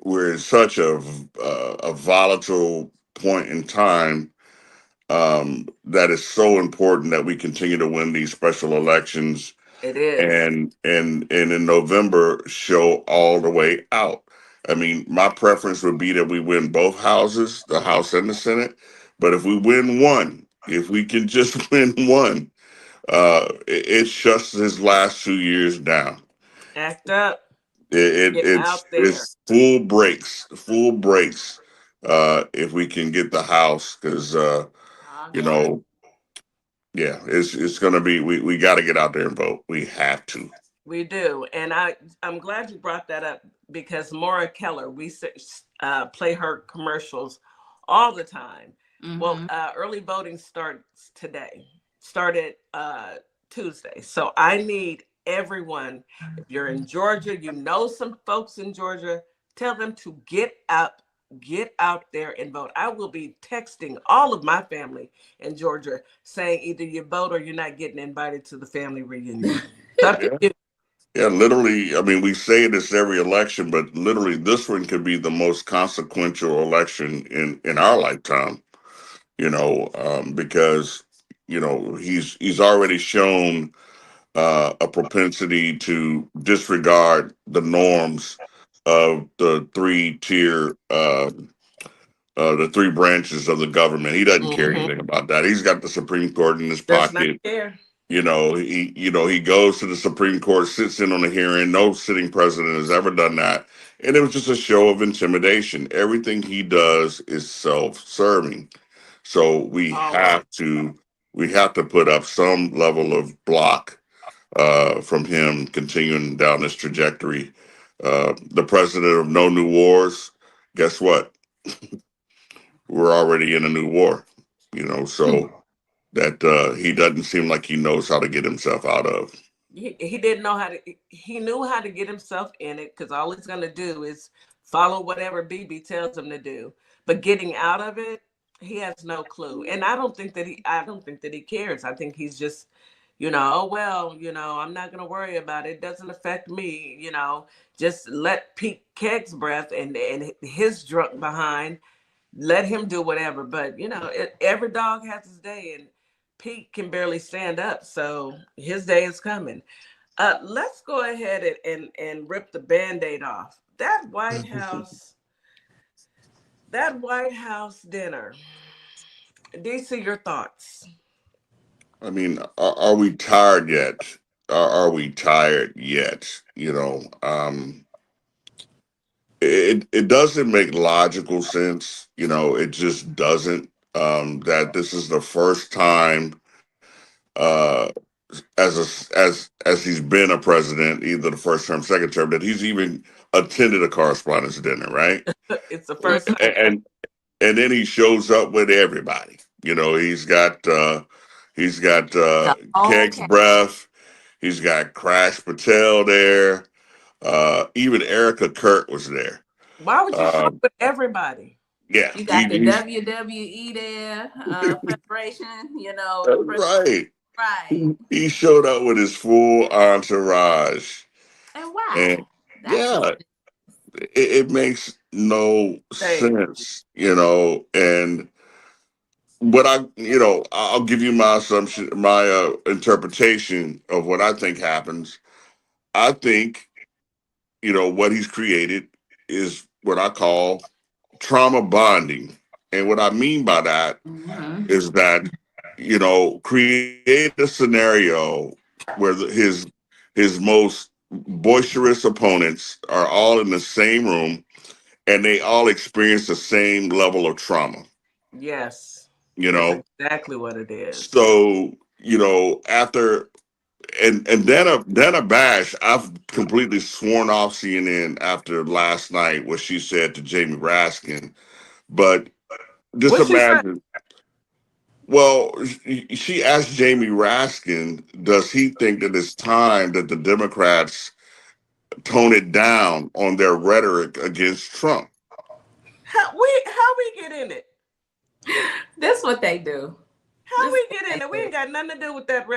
H: we're in such a volatile point in time, that is so important that we continue to win these special elections,
A: It is.
H: and in November show all the way out. I mean, my preference would be that we win both houses, the House and the Senate. But if we win one, if we can just win one, it shuts his last 2 years down.
A: Act up.
H: It,
A: Get
H: it's
A: out there.
H: it's full breaks. If we can get the House, because
B: I
H: you
B: agree.
H: know, yeah, it's gonna be, we got to get out there and vote. We have to.
A: We do, and I'm glad you brought that up because Maura Keller, play her commercials all the time. Well,
B: Mm-hmm.
A: early voting started Tuesday, so I need everyone. If you're in Georgia, you know some folks in Georgia, tell them to get out there and vote. I will be texting all of my family in Georgia saying either you vote or you're not getting invited to the family reunion. It's up to
H: Yeah.
A: you.
H: Yeah, literally. I mean, we say this every election, but literally, this one could be the most consequential election in our lifetime. Because he's already shown a propensity to disregard the norms of the three branches of the government. He doesn't care
A: Mhm.
H: anything about that. He's got the Supreme Court in his
A: Does not
H: pocket.
A: care.
H: He goes to the Supreme Court, sits in on a hearing. No sitting president has ever done that, and it was just a show of intimidation. Everything he does is self-serving. So
A: Always.
H: we have to put up some level of block from him continuing down this trajectory. The president of no new wars. Guess what? We're already in a new war. So that he doesn't seem like he knows how to get himself out of.
A: He didn't know how to. He knew how to get himself in it because all he's going to do is follow whatever BB tells him to do. But getting out of it, he has no clue. And I don't think that he. I don't think that he cares. I think he's just, oh well, I'm not going to worry about it. It doesn't affect me. Just let Pete Keg's breath and his drunk behind, let him do whatever. But every dog has his day, and Pete can barely stand up, so his day is coming. Let's go ahead and rip the Band-Aid off. That White House dinner. DC, your thoughts?
H: I mean, are we tired yet? Are we tired yet? It doesn't make logical sense. It just doesn't. That this is the first time, uh, as he's been a president, either the first term, second term, that he's even attended a correspondence dinner, right?
A: It's the first time.
H: And and then he shows up with everybody. He's got Keg's
B: Okay.
H: breath. He's got Crash Patel there. Even Erica Kurt was there.
A: Why would you show up
H: Um,
A: with everybody?
H: yeah,
B: You got the WWE there, Federation, the
H: right.
B: right.
H: He showed up with his full entourage,
B: And why?
H: and
B: That's
H: yeah,
B: what.
H: it makes no
A: Say,
H: sense. And I'll give you my assumption, my interpretation of what I think happens. I think, what he's created is what I call trauma bonding. And what I mean by that
B: Mm-hmm.
H: is that, create a scenario where his most boisterous opponents are all in the same room and they all experience the same level of trauma,
A: yes,
H: you
A: that's
H: know?
A: exactly what it is.
H: So, after and Dana Bash, I've completely sworn off CNN after last night what she said to Jamie Raskin. But just
A: What she said?
H: imagine. Well, she asked Jamie Raskin, does he think that it's time that the Democrats tone it down on their rhetoric against Trump?
A: How we get in it?
B: That's what they do.
A: How
B: This
A: we
B: is what
A: get in
B: they
A: it? We
B: do.
A: ain't got nothing to do with that.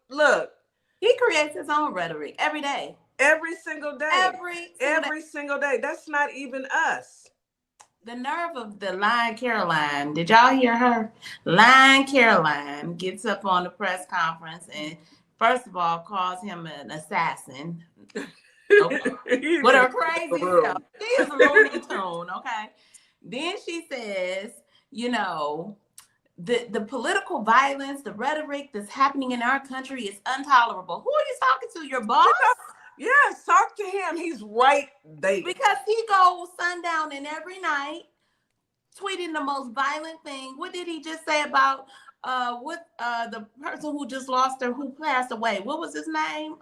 A: Look,
B: He creates his own rhetoric every day.
A: Every single day.
B: Every
A: single day. That's not even us.
B: The nerve of the Lion Caroline. Did y'all hear her? Lion Caroline gets up on the press conference and first of all calls him an assassin. Okay. With her crazy self. She is a Looney Tune, okay? Then she says, you know, the political violence, the rhetoric that's happening in our country is intolerable. Who are you talking to? Your boss?
A: Yes, talk to him. He's right there.
B: Because he goes sundown and every night tweeting the most violent thing. What did he just say about the person who just lost her, who passed away? What was his name?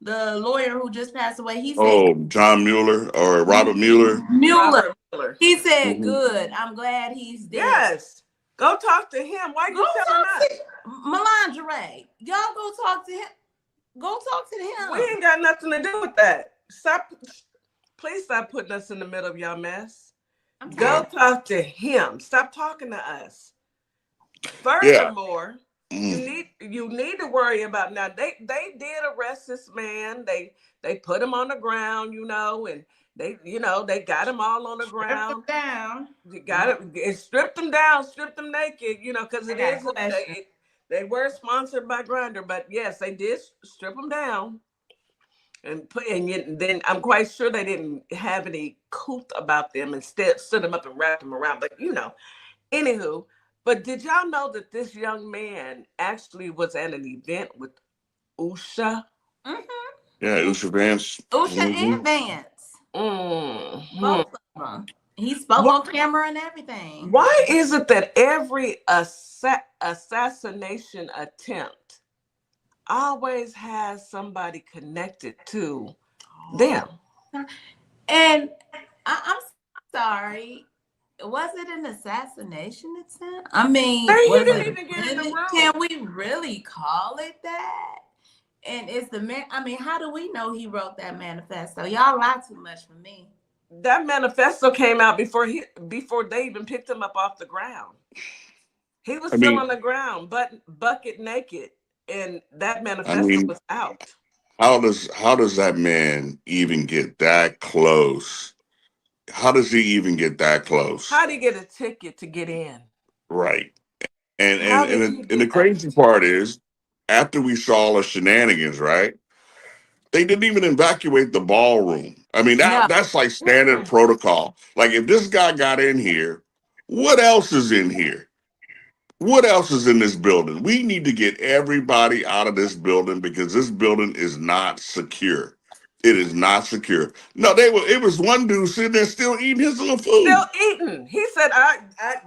B: The lawyer who just passed away. He said,
H: John Mueller or Robert Mueller.
B: Mueller. He said,
H: Mhm.
B: Good. I'm glad he's dead.
A: Yes. Go talk to him. Why you telling us?
B: Melandre, y'all go talk to him. Go talk to him.
A: We ain't got nothing to do with that. Please stop putting us in the middle of y'all mess. Go talk to him. Stop talking to us. Furthermore, you need to worry about now. They did arrest this man. They put him on the ground, and they got him all on the ground.
B: Stripped him down.
A: You got it. Stripped him down. Stripped him naked. Because they were sponsored by Grindr, but yes, they did strip them down and then I'm quite sure they didn't have any couth about them. Instead, stood them up and wrapped them around. But anywho. But did y'all know that this young man actually was at an event with Usha?
B: Mm-hmm.
H: Yeah, Usha Vance.
B: And Vance.
A: Mm-hmm.
B: Both of them. He spoke on camera and everything.
A: Why is it that every assassination attempt always has somebody connected to them?
B: And I'm sorry. Was it an assassination attempt? I mean,
A: he didn't even get in the room.
B: Can we really call it that? And it's the man. I mean, how do we know he wrote that manifesto? Y'all lie too much for me.
A: That manifesto came out before they even picked him up off the ground. He was still on the ground, but bucket naked, and that manifesto was out.
H: How does that man even get that close? How does he even get that close?
A: How did he get a ticket to get in?
H: Right. And the crazy part is, after we saw the shenanigans, right? They didn't even evacuate the ballroom. I mean, that's like standard protocol. Like, if this guy got in here, what else is in here? What else is in this building? We need to get everybody out of this building because this building is not secure. It is not secure. No, it was one dude sitting there still eating his little food.
A: Still eating. He said,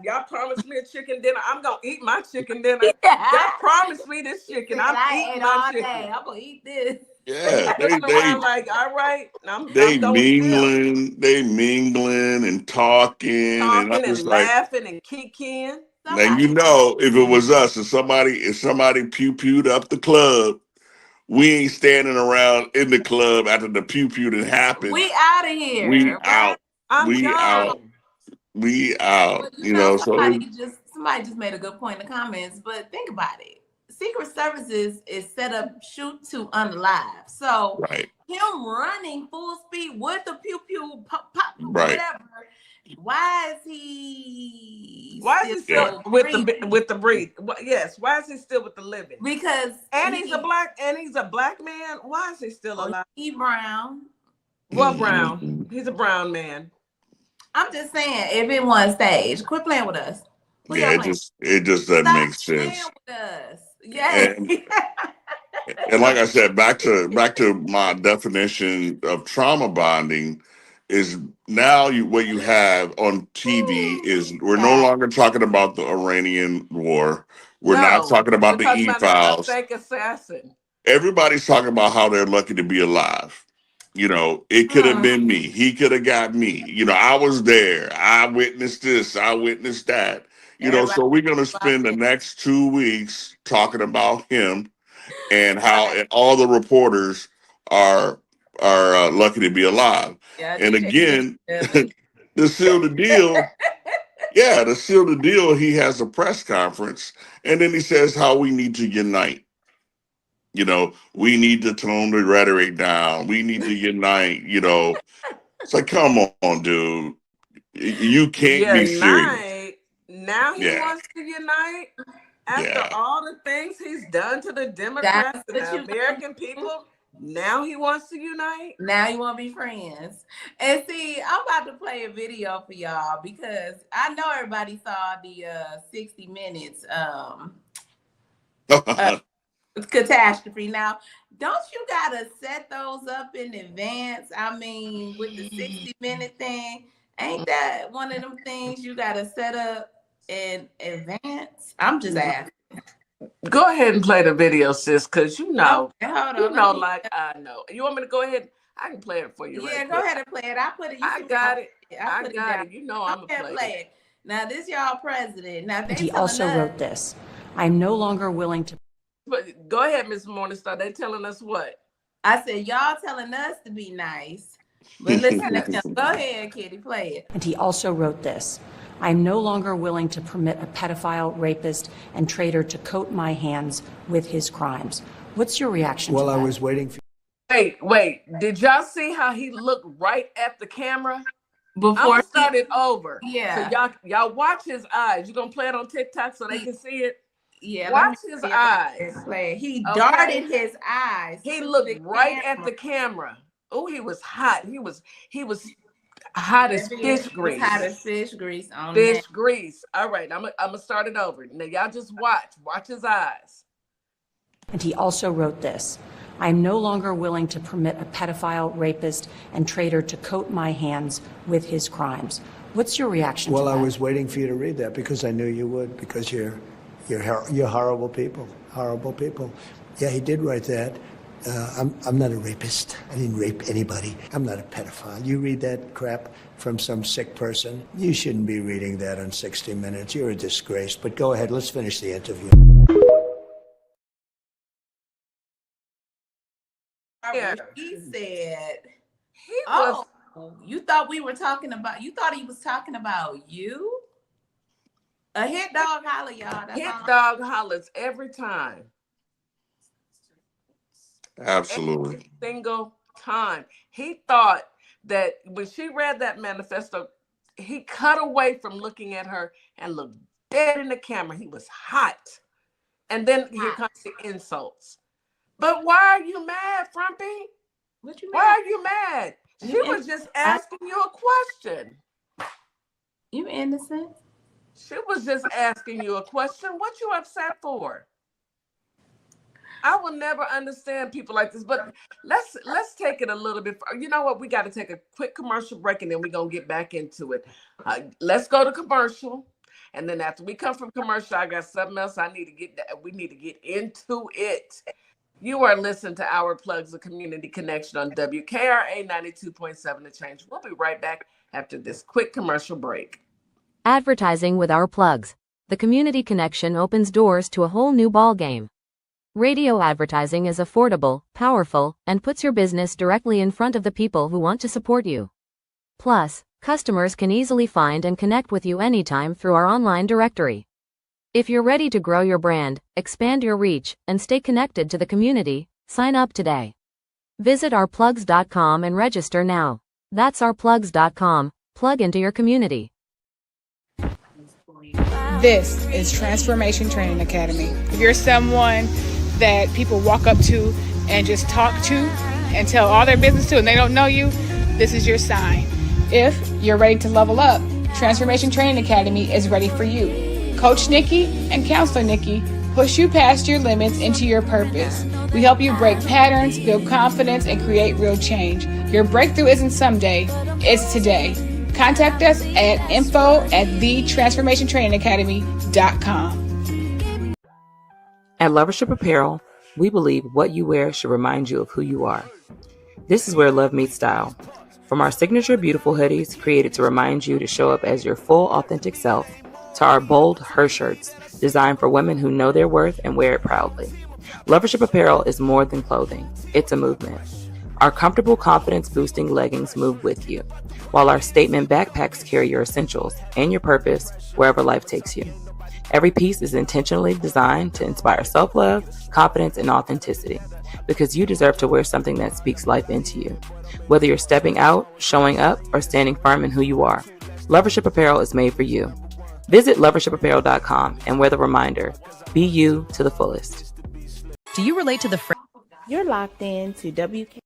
A: y'all promised me a chicken dinner. I'm going to eat my chicken dinner. Y'all promised me this chicken. I'm eating my chicken.
B: I'm going to eat this.
H: Yeah,
A: I'm like, all right.
H: They mingling and talking and
A: laughing and kicking.
H: And if it was us, if somebody pew-pewed up the club, we ain't standing around in the club after the pew-pew that happened.
B: We out of here.
H: We out. We out.
B: But somebody just made a good point in the comments. But think about it. Secret Services is set up shoot to unalive. So him running full speed with the pew-pew pop whatever. Why is he still
A: with the breathe? Yes, why is he still with the living?
B: Because
A: he's a black man. Why is he still alive?
B: He brown.
A: What brown? He's a brown man.
B: I'm just saying, if it wasn't staged, quit playing with us.
H: It just doesn't make sense.
B: Stop playing with us. Yeah.
H: And like I said, back to my definition of trauma bonding is now what you have on TV is we're no longer talking about the Iranian war. We're not talking about the E-Files.
A: Fake assassin.
H: Everybody's talking about how they're lucky to be alive. It could have been me. He could have got me. I was there. I witnessed this. I witnessed that. So we're going to spend the next 2 weeks talking about him and how all the reporters are lucky to be alive.
B: Yeah,
H: and again, to seal the deal, he has a press conference and then he says how we need to unite. We need to tone the rhetoric down. We need to unite. It's like, come on, dude. You can't be serious.
A: Unite. Now he
H: Yeah,
A: wants to unite after
H: yeah.
A: all the things he's done to the Democrats
B: That's
A: and
B: what
A: the
B: you
A: American people. Now he wants to unite.
B: now you want to be friends. And see, I'm about to play a video for y'all because I know everybody saw the 60 Minutes catastrophe. Now, don't you gotta set those up in advance? I mean, with the 60-minute thing, ain't that one of them things you gotta set up in advance? I'm just asking.
A: Go ahead and play the video, sis, because
B: Okay, hold on. Let me,
A: like I know. You want me to go ahead? I can play it for you
B: yeah,
A: right
B: go
A: quick.
B: ahead and play it. I put it. You
A: I
B: see
A: got it.
B: I put it down.
A: You know I'm
B: Go ahead and play it. Now, this y'all president. Now, they
D: And he
B: telling
D: also
B: us,
D: wrote this. I'm no longer willing to
A: But go ahead, Miss Morningstar. They telling us what?
B: I said, y'all telling us to be nice. But listen to him. Go ahead, Kitty, play it.
D: And he also wrote this. I'm no longer willing to permit a pedophile, rapist, and traitor to coat my hands with his crimes. What's your reaction to that?
I: Well, I was waiting for
A: Wait. Did y'all see how he looked right at the camera? I'm
B: Before
A: gonna start it over.
B: Yeah.
A: So y'all watch his eyes. You gonna play it on TikTok so they can see it?
B: Yeah,
A: Watch his eyes.
B: Play. He
A: Okay.
B: darted his eyes.
A: He
B: to
A: looked
B: the
A: right at
B: camera.
A: the camera. Oh, he was hot. He was hot as fish grease.
B: Hot as fish grease on
A: Fish
B: that.
A: grease. All right, I'm gonna start it over. Now y'all just watch his eyes.
D: And he also wrote this. I'm no longer willing to permit a pedophile, rapist, and traitor to coat my hands with his crimes. What's your reaction to that?
I: Well, I was waiting for you to read that because I knew you would, because you're horrible people. Horrible people. Yeah, he did write that. I'm not a rapist. I didn't rape anybody. I'm not a pedophile. You read that crap from some sick person. You shouldn't be reading that on 60 Minutes. You're a disgrace. But go ahead. Let's finish the interview.
A: Yeah.
B: He said,
A: He was
B: you thought he was talking about you? A hit dog holler, y'all. That's
A: hit
B: all.
A: dog hollers every time.
H: Absolutely.
A: Every single time. He thought that when she read that manifesto, he cut away from looking at her and looked dead in the camera. He was hot. And then here comes the insults. But why are you mad, Frumpy?
B: What you
A: Why
B: mad?
A: are you mad? She was just asking you a question.
B: You innocent?
A: She was just asking you a question. What you upset for? I will never understand people like this, but let's take it a little bit. You know what? We got to take a quick commercial break, and then we're going to get back into it. Let's go to commercial. And then after we come from commercial, I got something else we need to get into it. You are listening to Our Plugs, the Community Connection on WKRA 92.7 The Change. We'll be right back after this quick commercial break.
C: Advertising with Our Plugs. The Community Connection opens doors to a whole new ballgame. Radio advertising is affordable, powerful, and puts your business directly in front of the people who want to support you. Plus, customers can easily find and connect with you anytime through our online directory. If you're ready to grow your brand, expand your reach, and stay connected to the community, sign up today. Visit ourplugs.com and register now. That's ourplugs.com. Plug into your community.
G: This is Transformation Training Academy. If you're someone that people walk up to and just talk to and tell all their business to and they don't know you, this is your sign. If you're ready to level up, Transformation Training Academy is ready for you. Coach Nikki and Counselor Nikki push you past your limits into your purpose. We help you break patterns, build confidence, and create real change. Your breakthrough isn't someday, it's today. Contact us at info@thetransformationtrainingacademy.com.
J: At Lovership Apparel, we believe what you wear should remind you of who you are. This is where love meets style. From our signature beautiful hoodies created to remind you to show up as your full authentic self, to our bold Her shirts designed for women who know their worth and wear it proudly. Lovership Apparel is more than clothing, it's a movement. Our comfortable confidence-boosting leggings move with you, while our statement backpacks carry your essentials and your purpose wherever life takes you. Every piece is intentionally designed to inspire self-love, confidence, and authenticity, because you deserve to wear something that speaks life into you. Whether you're stepping out, showing up, or standing firm in who you are, Lovership Apparel is made for you. Visit lovershipapparel.com and wear the reminder, be you to the fullest.
K: Do you relate to the
B: You're locked in to WK.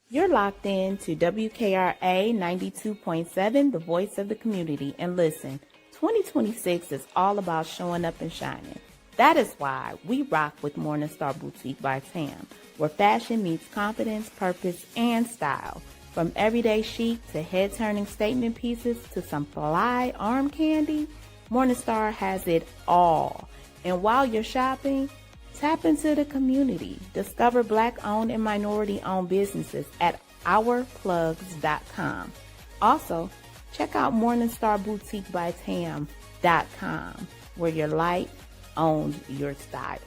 B: You're locked in to WKRA 92.7, the voice of the community. And listen, 2026 is all about showing up and shining. That is why we rock with Morningstar Boutique by Tam, where fashion meets confidence, purpose, and style. From everyday chic to head-turning statement pieces to some fly arm candy, Morningstar has it all. And while you're shopping, tap into the community. Discover Black-owned and minority-owned businesses at ourplugs.com. Also, check out morningstarboutiquebytam.com, where your light owns your style.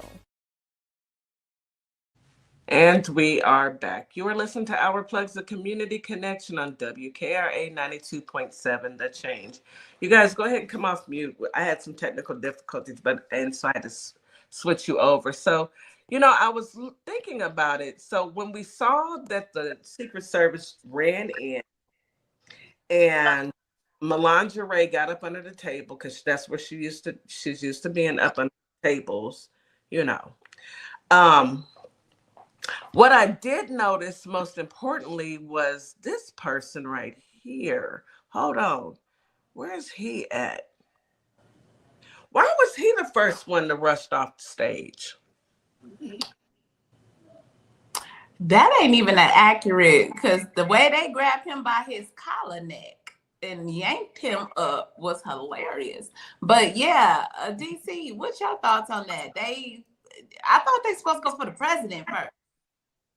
A: And we are back. You are listening to Our Plugs, the community connection on WKRA 92.7, The Change. You guys, go ahead and come off mute. I had some technical difficulties, and so I had to switch you over. So, I was thinking about it. So when we saw that the Secret Service ran in and Melange Ray got up under the table, because that's where she's used to being up under tables, What I did notice most importantly was this person right here. Hold on. Where's he at? Why was he the first one to rush off the stage?
B: That ain't even that accurate, because the way they grabbed him by his collar neck and yanked him up was hilarious. But yeah, DC, what's your thoughts on that? I thought they supposed to go for the president first,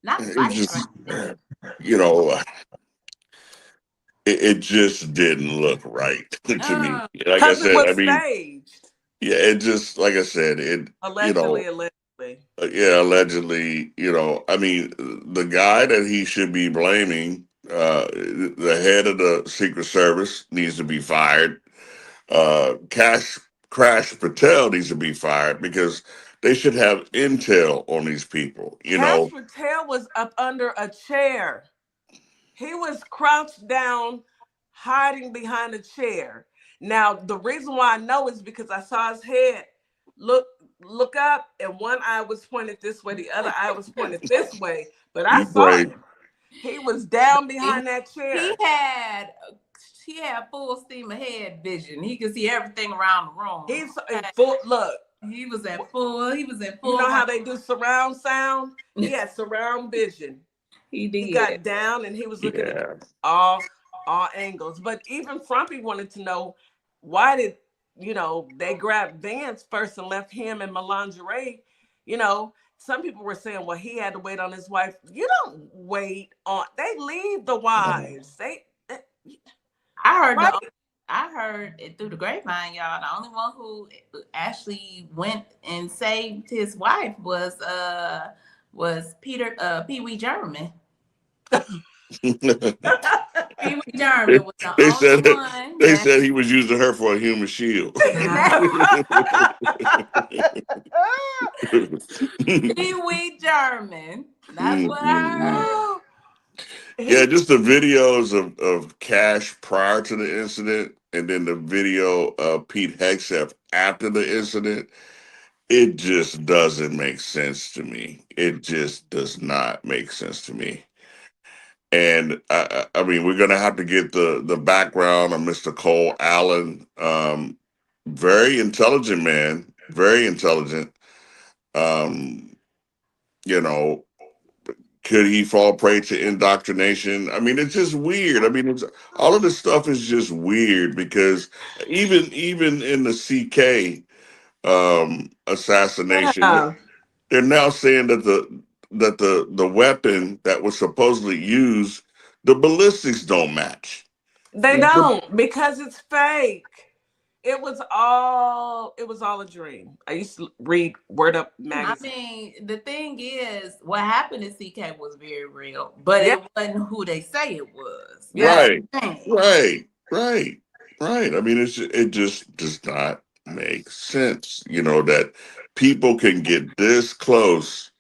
B: not the vice president.
H: It just didn't look right to me. Like I
A: Because it
H: said,
A: was staged.
H: Yeah, it just, like I said,
A: Allegedly.
H: Allegedly, the guy that he should be blaming, the head of the Secret Service needs to be fired. Crash Patel needs to be fired, because they should have intel on these people.
A: Crash Patel was up under a chair. He was crouched down, hiding behind a chair. Now, the reason why I know is because I saw his head look up, and one eye was pointed this way, the other eye was pointed this way. But I saw him. He was down behind that chair.
B: He had full steam ahead vision. He could see everything around the room.
A: He's in full look.
B: He was in full.
A: You know how they do surround sound? He had surround vision.
B: He did.
A: He got down and he was looking at all angles. But even Frumpy wanted to know, why did they grabbed Vance first and left him and Melange Ray? Some people were saying, well, he had to wait on his wife. You don't wait on. They leave the wives.
B: I heard it through the grapevine, y'all. The only one who actually went and saved his wife was Pee Wee German. Pee Wee German was the only one.
H: They said he was using her for a human shield.
B: Pee Wee German. That's what I heard.
H: Yeah, just the videos of Cash prior to the incident, and then the video of Pete Hegseth after the incident. It just doesn't make sense to me. It just does not make sense to me. And I mean, we're gonna have to get the background of Mr. Cole Allen. Very intelligent man, very intelligent. Could he fall prey to indoctrination? I mean, it's just weird. I mean, all of this stuff is just weird, because even in the CK assassination, they're now saying that the weapon that was supposedly used, the ballistics don't match.
A: They don't, because it's fake. It was all a dream. I used to read Word Up
B: I
A: magazine.
B: mean, the thing is, what happened to CK was very real, but
A: Yeah.
B: it wasn't who they say it was.
A: Yeah.
B: That's
H: Right,
B: the thing.
H: right. I mean, it just does not make sense, that people can get this close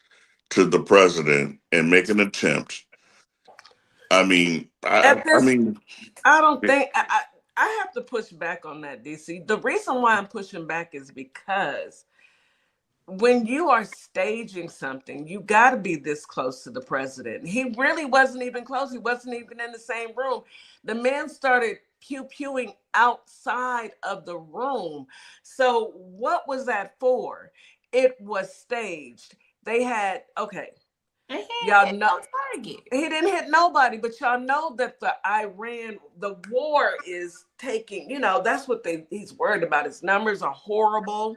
H: to the president and make an attempt. I mean,
A: At
H: I
A: this,
H: mean,
A: I don't think I have to push back on that, DC. The reason why I'm pushing back is because when you are staging something, you got to be this close to the president. He really wasn't even close. He wasn't even in the same room. The man started pew-pewing outside of the room. So what was that for? It was staged. They had, okay,
B: And he ain't
A: y'all
B: hit
A: know
B: no target.
A: he didn't hit nobody, but y'all know that the war is taking, that's what he's worried about. His numbers are horrible.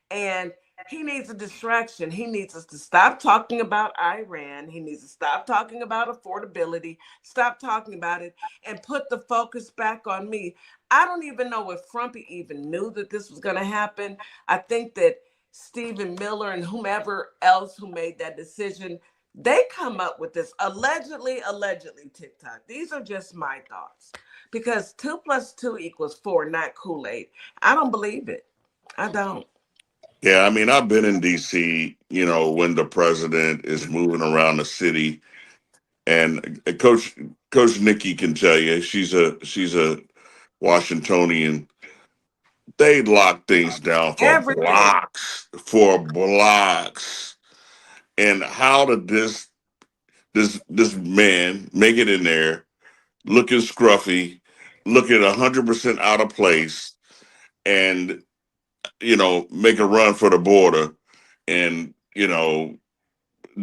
A: And he needs a distraction. He needs us to stop talking about Iran. He needs to stop talking about affordability, stop talking about it, and put the focus back on me. I don't even know if Frumpy even knew that this was going to happen. I think that Stephen Miller and whomever else who made that decision, they come up with this allegedly TikTok. These are just my thoughts, because 2 + 2 = 4, not Kool-Aid. I don't believe it. I don't.
H: yeah, I mean, I've been in DC, when the president is moving around the city, and Coach Nikki can tell you, she's a Washingtonian. They lock things down
A: Everything.
H: for blocks. And how did this man make it in there, looking scruffy, looking 100% out of place, and make a run for the border, and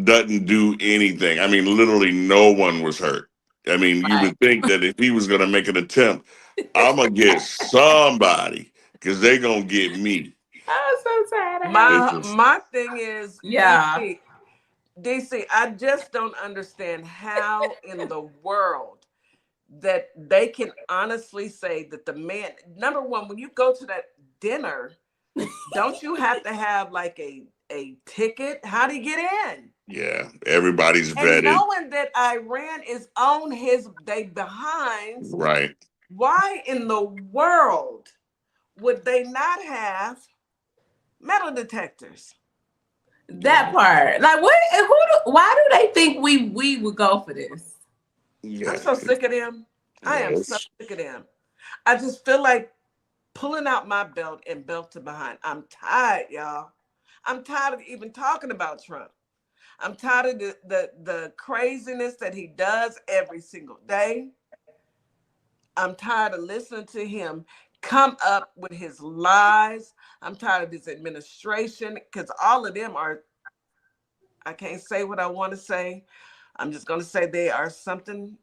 H: doesn't do anything? I mean, literally, no one was hurt. I mean, you
B: Right.
H: would think that if he was going to make an attempt, I'm gonna get somebody because they gonna get me.
B: I'm so tired of
H: It's
B: her.
H: just
A: My thing is,
B: Yeah.
A: DC, I just don't understand how in the world that they can honestly say that the man, number one, when you go to that dinner, don't you have to have like a ticket? How do you get in?
H: yeah, everybody's
A: And
H: vetted,
A: knowing that Iran is on they behinds,
H: right?
A: why in the world would they not have metal detectors?
B: That part. Like, why do they think we would go for this?
A: I'm
H: Yeah,
A: so sick of them. I am so
H: it's
A: sick of them. I just feel like pulling out my belt and belt to behind. I'm tired, y'all. I'm tired of even talking about Trump. I'm tired of the craziness that he does every single day. I'm tired of listening to him come up with his lies. I'm tired of his administration, because all of them are, I can't say what I want to say. I'm just going to say they are something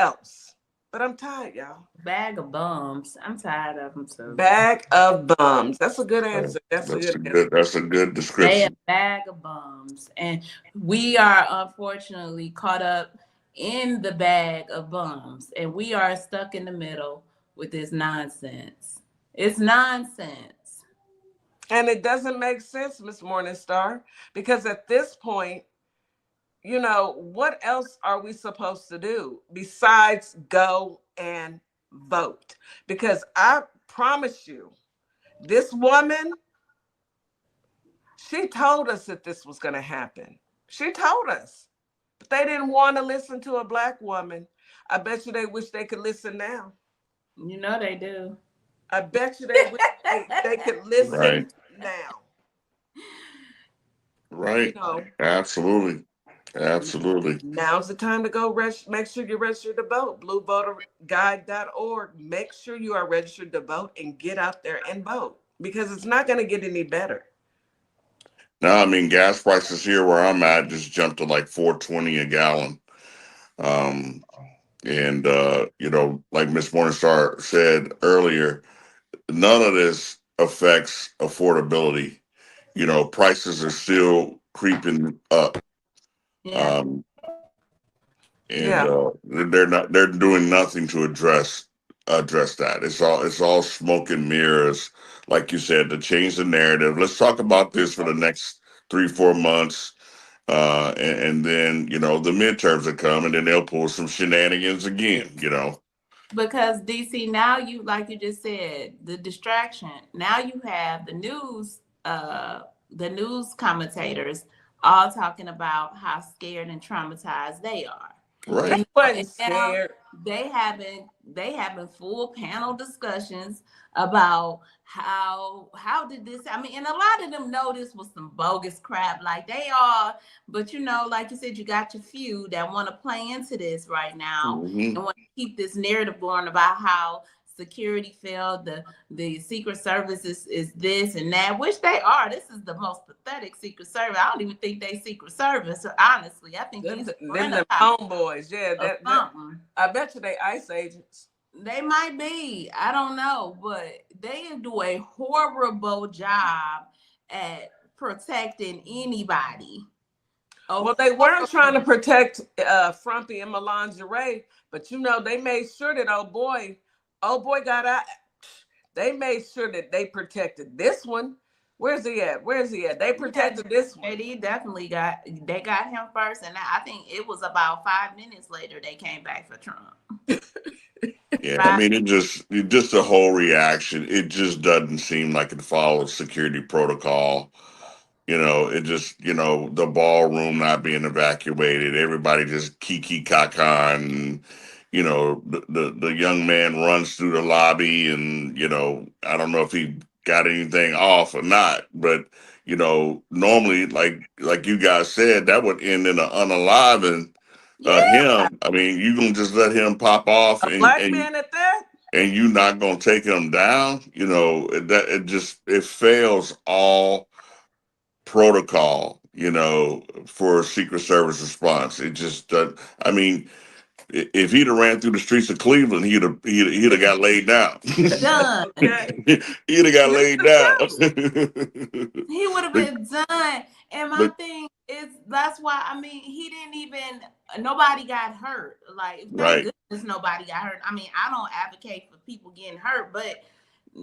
A: else. But I'm tired, y'all.
B: Bag of bums. I'm tired of them too.
A: Bag of bums. That's a good answer. That's a good answer.
H: that's a good
B: They a
H: description.
B: bag of bums, and we are unfortunately caught up in the bag of bums, and we are stuck in the middle with this nonsense. It's nonsense.
A: And it doesn't make sense, Miss Morningstar, because at this point, what else are we supposed to do besides go and vote? Because I promise you, this woman, she told us that this was going to happen. She told us, but they didn't want to listen to a Black woman. I bet you they wish they could listen now.
B: You know they do.
A: I bet you they wish they could listen
H: Right,
A: now. You
H: right.
A: know,
H: Absolutely, absolutely.
A: now's the time to go make sure you're registered to vote. Bluevoterguide.org. Make sure you are registered to vote and get out there and vote, because it's not going to get any better.
H: Now, I mean, gas prices here where I'm at just jumped to like 4.20 a gallon. Um, and like Miss Morningstar said earlier, none of this affects affordability. Prices are still creeping up.
B: Yeah.
H: Um, and
A: Yeah.
H: they're doing nothing to address that. It's all smoke and mirrors, like you said, to change the narrative. Let's talk about this for the next 3-4 months, and then the midterms will come, and then they'll pull some shenanigans again.
B: Because DC, now you, like you just said, the distraction. Now you have the news commentators all talking about how scared and traumatized they are.
H: Right.
A: They wasn't scared.
B: They having full panel discussions about how did this, I mean, and a lot of them know this was some bogus crap, like they are, but like you said, you got your few that want to play into this right now and want to keep this narrative going about how security failed, the Secret Service is this and that, which they are. This is the most pathetic Secret Service. I don't even think they Secret Service, honestly. I think these
A: them homeboys. Yeah, that I bet you they ICE agents.
B: They might be. I don't know, but they do a horrible job at protecting anybody.
A: Well, they weren't trying to protect Frumpy and Melangerie, but they made sure that old boy got out. They made sure that they protected this one. Where's he at? They protected this one.
B: They definitely got him first, and I think it was about 5 minutes later they came back for Trump.
H: Yeah, I mean, it just the whole reaction. It just doesn't seem like it follows security protocol. It just, the ballroom not being evacuated, everybody just kiki kaka, and the young man runs through the lobby, and I don't know if he got anything off or not, but normally, like you guys said, that would end in an unaliving him. I mean, you gonna just let him pop off,
A: black man at that,
H: and you not gonna take him down? It fails all protocol, for a Secret Service response. It just, I mean, if he'd have ran through the streets of Cleveland, he'd have got laid down.
B: Done.
H: He'd have got laid down.
B: He would have been done. And my thing is, that's why, I mean, he didn't even, nobody got hurt. Like, thank goodness nobody got hurt. I mean, I don't advocate for people getting hurt, but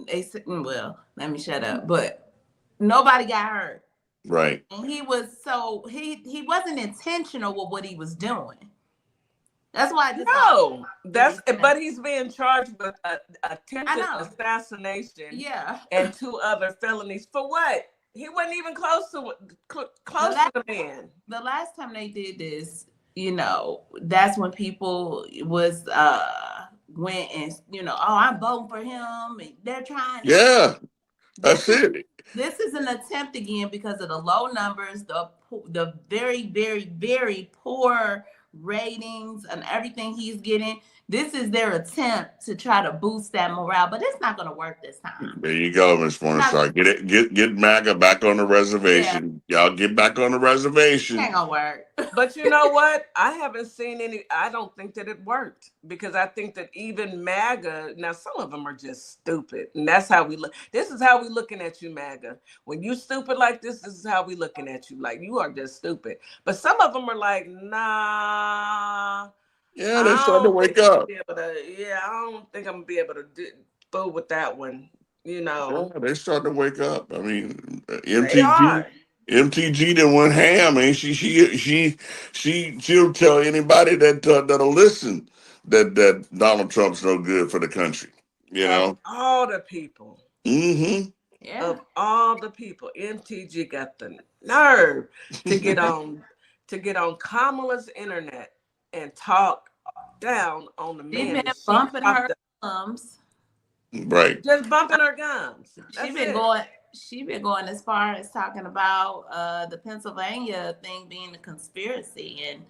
B: they said, well, let me shut up. But nobody got hurt.
H: Right.
B: And he wasn't intentional with what he was doing. That's why
A: but he's being charged with attempted assassination.
B: Yeah.
A: And 2 other felonies for what? He wasn't even close to the man.
B: The last time they did this, that's when people was went and I'm voting for him, and they're trying.
H: Yeah. That's it.
B: This is an attempt again because of the low numbers, the very, very, very poor ratings and everything he's getting. This is their attempt to try to boost that morale, but it's not going to work this time.
H: There you go, Ms. Morningstar. Get MAGA back on the reservation. Yeah. Y'all get back on the reservation.
B: It ain't gonna work.
A: But you know what? I haven't seen any. I don't think that it worked, because I think that even MAGA, now some of them are just stupid, and that's how we look. This is how we looking at you, MAGA. When you stupid like this is how we looking at you. Like, you are just stupid. But some of them are like, nah.
H: Yeah, they're starting to wake up.
A: I don't think I'm gonna be able to fool with that one.
H: Yeah, they're starting to wake up. I mean, MTG done went ham, and she'll tell anybody that'll listen that Donald Trump's no good for the country.
A: Of all the people.
H: Mm-hmm.
B: Yeah.
A: Of all the people, MTG got the nerve to get on Kamala's internet and talk down on the man.
B: She's been bumping her gums.
H: Right.
A: Just bumping her gums.
B: She's been going as far as talking about the Pennsylvania thing being a conspiracy and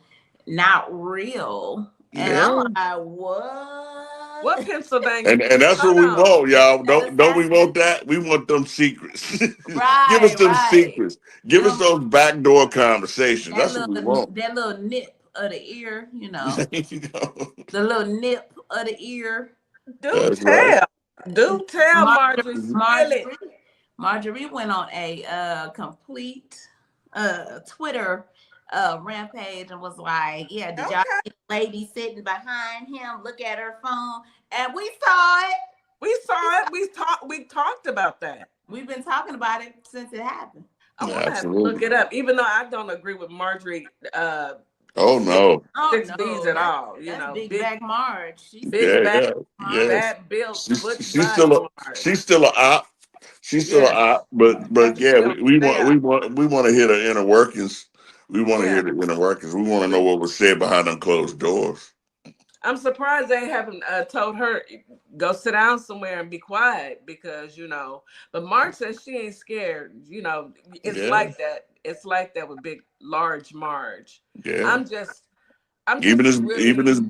B: not real. And I'm like, what?
A: What Pennsylvania?
H: And that's what we want, y'all. Don't we want that? We want them secrets.
B: Right.
H: Give us them secrets. Give us those backdoor conversations. That's what we want.
B: That little nip of the ear,
H: There you go.
B: The little nip of the ear.
A: Do tell,
B: Marjorie went on a complete Twitter Rampage and was like, yeah, did y'all
A: Okay.
B: see the lady sitting behind him look at her phone? And we saw it.
A: We saw it. We talked about that.
B: We've been talking about it since it happened.
A: I want to have to look
H: Absolutely.
A: it up, even though I don't agree with Marjorie
H: Oh no.
B: Oh
A: six B's
B: no,
A: at all. You
B: that's
A: know,
B: Big Back Marge. She's
A: big
H: Yeah,
A: back,
H: yeah, yes.
A: fat built, butch
H: She's
A: body
H: still
A: Marge.
H: she's still a op. She's still a
A: Yes,
H: op,
A: have
H: but
A: to
H: yeah,
A: still
H: we
A: stay
H: want
A: up.
H: to hear the inner workings. We want to
A: Yeah,
H: hear the inner workings. We want to know
A: we.
H: what was said behind them closed doors.
A: I'm surprised they haven't told her go sit down somewhere and be quiet because But Marge says she ain't scared. It's
H: Yeah,
A: like that. It's like that with big, large Marge.
H: yeah.
A: I'm just, I'm
H: Even
A: just
H: his even
A: really.
H: his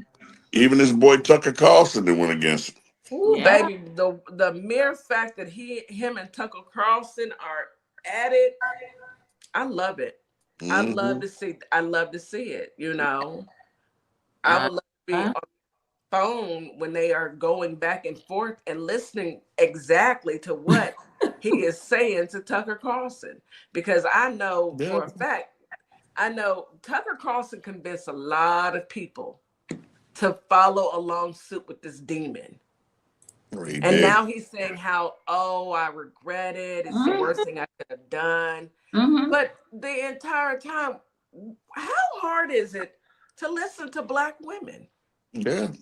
H: even his boy Tucker Carlson that went against him.
A: Ooh,
B: yeah.
A: baby, the mere fact that him and Tucker Carlson are at it, I love it. I love
H: Hmm.
A: to see. I love to see it. I
B: Uh,
A: would love to be on the phone when they are going back and forth and listening exactly to what he is saying to Tucker Carlson, because I know
H: Yeah,
A: for a fact, I know Tucker Carlson convinced a lot of people to follow along suit with this demon.
H: he
A: And
H: did.
A: now he's saying how, oh, I regret it. It's the
B: mhm,
A: worst thing I could have done.
B: mhm.
A: But the entire time, how hard is it to listen to Black women?
H: Yeah,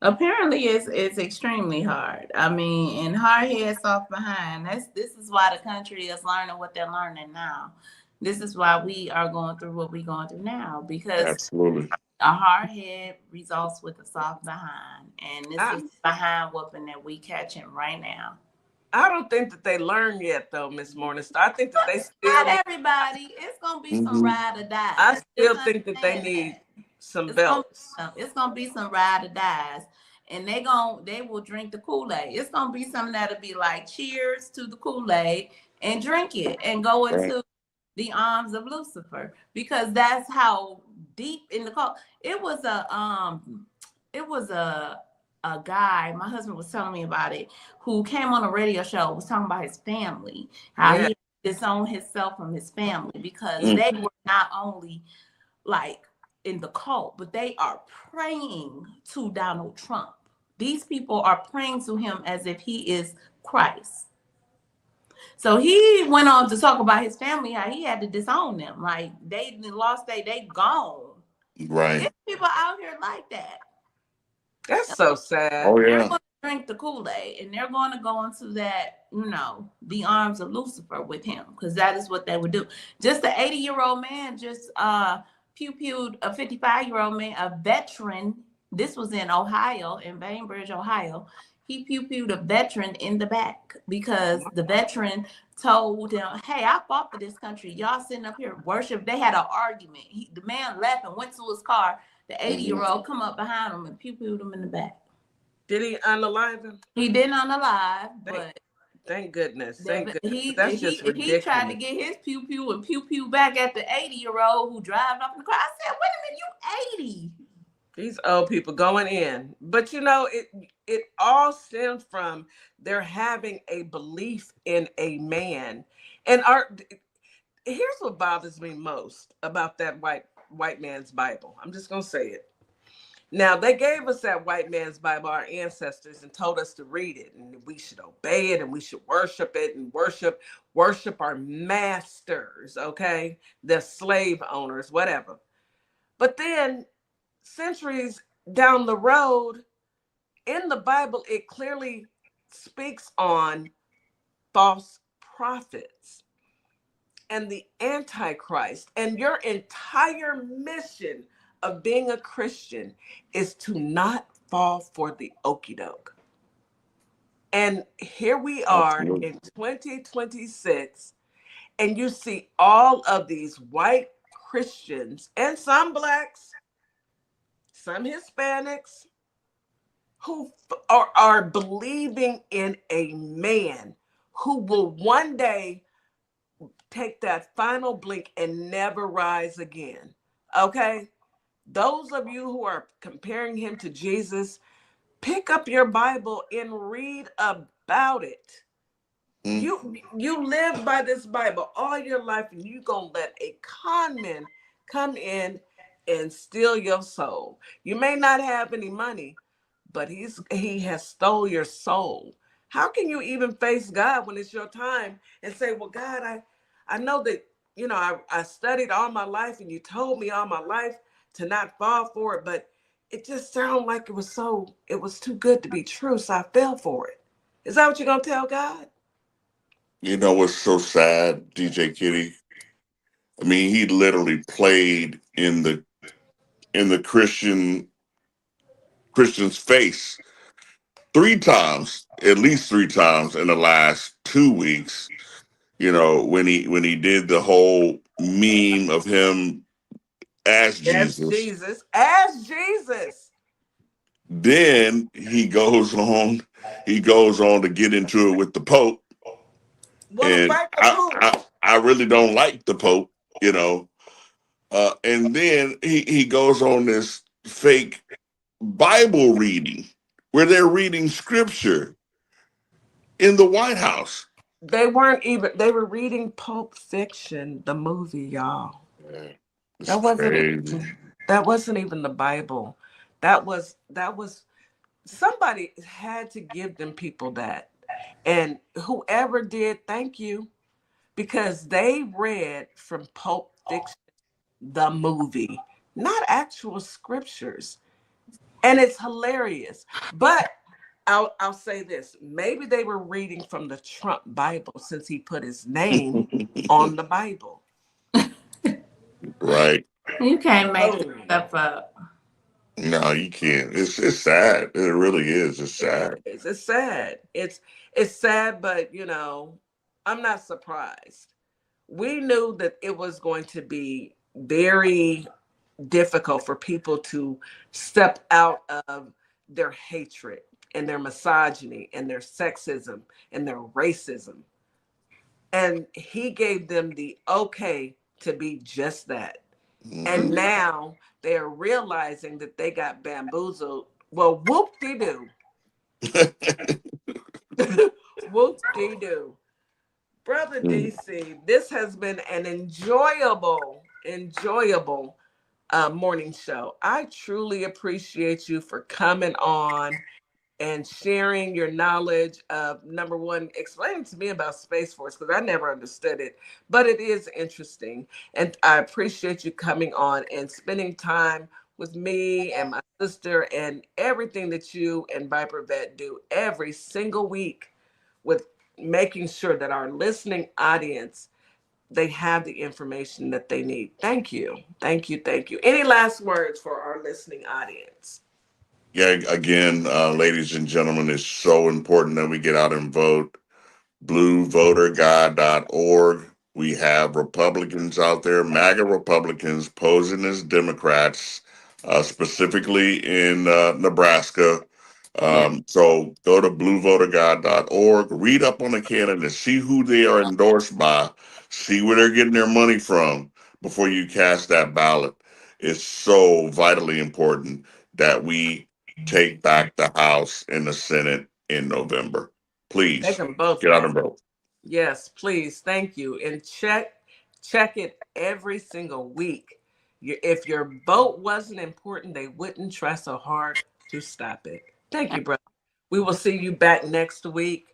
B: Apparently, it's extremely hard. I mean, and hard head, soft behind. This is why the country is learning what they're learning now. This is why we are going through what we're going through now, because
H: absolutely.
B: a hard head results with a soft behind, and this
A: I,
B: is behind whooping that we catching right now.
A: I don't think that they learned yet, though, Miss Morningstar. I think that they still
B: Not
A: need.
B: everybody. It's gonna be some
H: Hmm.
B: ride or
A: I
B: dies. Just
A: still think that they
B: understand that.
A: need some belts.
B: It's gonna be some ride or dies, and they will drink the Kool-Aid. It's gonna be something that'll be like cheers to the Kool-Aid and drink it and go
H: Right.
B: into the arms of Lucifer, because that's how deep in the cult. It was a guy, my husband was telling me about it, who came on a radio show, was talking about his family, how
A: Yeah,
B: he disowned himself from his family because
H: Mm.
B: they were not only like in the cult, but they are praying to Donald Trump. These people are praying to him as if he is Christ. So he went on to talk about his family, how he had to disown them. Like they lost they gone.
H: Right.
B: It's people out here like that.
A: that's so sad.
H: Oh
B: They're
H: yeah.
B: going to drink the Kool-Aid and they're going to go into that, the arms of Lucifer with him, because that is what they would do. Just an 80-year-old man just pew-pewed a 55-year-old man, a veteran. This was in Ohio, in Bainbridge, Ohio. He pew-pewed a veteran in the back because the veteran told him, hey, I fought for this country. Y'all sitting up here worship. They had an argument. The man left and went to his car. The
H: Hmm.
B: 80-year-old come up behind him and pew-pewed him in the back.
A: Did he unalive him?
B: He didn't unalive,
A: Thank,
B: but
A: thank goodness. Thank goodness.
B: he
A: That's just
B: he tried to
A: ridiculous.
B: get his pew-pew and pew-pew back at the 80-year-old who drive off in the car. I said, wait a minute, you 80.
A: These old people going in. But it all stems from their having a belief in a man. And here's what bothers me most about that white man's Bible. I'm just gonna say it. Now, they gave us that white man's Bible, our ancestors, and told us to read it, and we should obey it, and we should worship it, and worship our masters, okay? The slave owners, whatever. But then, centuries down the road, in the Bible, it clearly speaks on false prophets and the Antichrist. And your entire mission of being a Christian is to not fall for the okie doke. And here we are
H: Absolutely.
A: in 2026, and you see all of these white Christians and some blacks, some Hispanics, who are believing in a man who will one day take that final blink and never rise again. Okay? Those of you who are comparing him to Jesus, pick up your Bible and read about it.
H: Mm.
A: You live by this Bible all your life, and you gonna let a con man come in and steal your soul. You may not have any money, but he has stole your soul. How can you even face God when it's your time and say, well, God, I know that, I studied all my life and you told me all my life to not fall for it, but it just sounded like it was too good to be true, so I fell for it. Is that what you're going to tell God?
H: You know what's so sad, DJ Kitty? I mean, he literally played in the Christian's face 3 times, at least 3 times in the last 2 weeks. You know, when he did the whole meme of him as
A: As
H: Jesus.
A: Jesus. As Jesus.
H: Then he goes on to get into it with the Pope.
A: Want to
H: And
A: fight the Pope.
H: I really don't like the Pope, you know. And then he goes on this fake Bible reading where they're reading scripture in the White House.
A: They were reading Pulp Fiction, the movie, y'all.
H: Yeah, it's
A: That wasn't
H: crazy.
A: that wasn't even the Bible. That was somebody had to give them people that. And whoever did, thank you, because they read from Pulp Fiction, the movie, not actual scriptures. And it's hilarious. But I'll say this. Maybe they were reading from the Trump Bible since he put his name on the Bible.
H: Right.
B: You can't make this
A: Oh,
B: stuff up.
H: No, you can't. It's sad. It really is. It's
A: it
H: sad.
A: is. It's sad. It's sad, but I'm not surprised. We knew that it was going to be very difficult for people to step out of their hatred and their misogyny and their sexism and their racism. And he gave them the okay to be just that. And
H: Mhm.
A: now they're realizing that they got bamboozled. Well, whoop de doo. Whoop de doo. Brother DC, this has been an enjoyable morning show. I truly appreciate you for coming on and sharing your knowledge of, number one, explaining to me about Space Force, because I never understood it, but it is interesting. And I appreciate you coming on and spending time with me and my sister and everything that you and Viper Vet do every single week with making sure that our listening audience, they have the information that they need. Thank you. Thank you. Thank you. Any last words for our listening audience?
H: Yeah, again, ladies and gentlemen, it's so important that we get out and vote. bluevoterguide.org. We have Republicans out there, MAGA Republicans posing as Democrats, specifically in Nebraska.
B: Yeah.
H: So go to bluevoterguide.org, read up on the candidates, see who they are endorsed by, see where they're getting their money from before you cast that ballot. It's so vitally important that we take back the House and the Senate in November.
A: Take
H: Please
A: them both
H: get out
A: back.
H: and vote.
A: Yes, please. Thank you. And check it every single week. If your vote wasn't important, they wouldn't try so hard to stop it. Thank you, brother. We will see you back next week.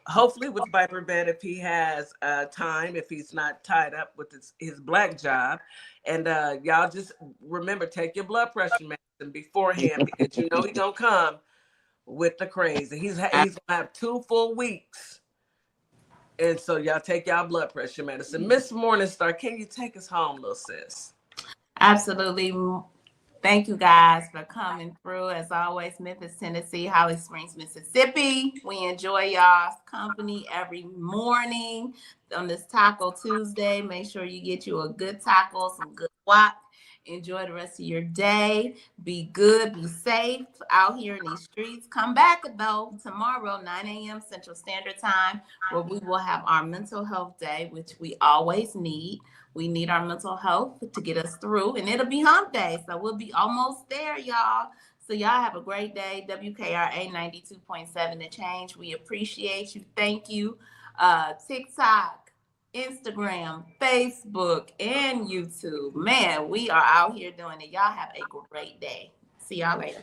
A: Hopefully with Viper Bet if he has time, if he's not tied up with his black job. And y'all just remember, take your blood pressure medicine beforehand because you know he's going to come with the crazy. He's going to have 2 full weeks. And so y'all take y'all blood pressure medicine. Miss Morningstar, can you take us home, little sis?
B: Absolutely. Thank you guys for coming through. As always, Memphis, Tennessee, Holly Springs, Mississippi. We enjoy y'all's company every morning on this Taco Tuesday. Make sure you get you a good taco, some good guac. Enjoy the rest of your day. Be good, be safe out here in these streets. Come back though tomorrow, 9 a.m. Central Standard Time, where we will have our mental health day, which we always need. We need our mental health to get us through, and it'll be hump day. So we'll be almost there, y'all. So y'all have a great day. WKRA 92.7 The Change. We appreciate you. Thank you. TikTok. Instagram, Facebook, and YouTube. Man, we are out here doing it. Y'all have a great day. See y'all later.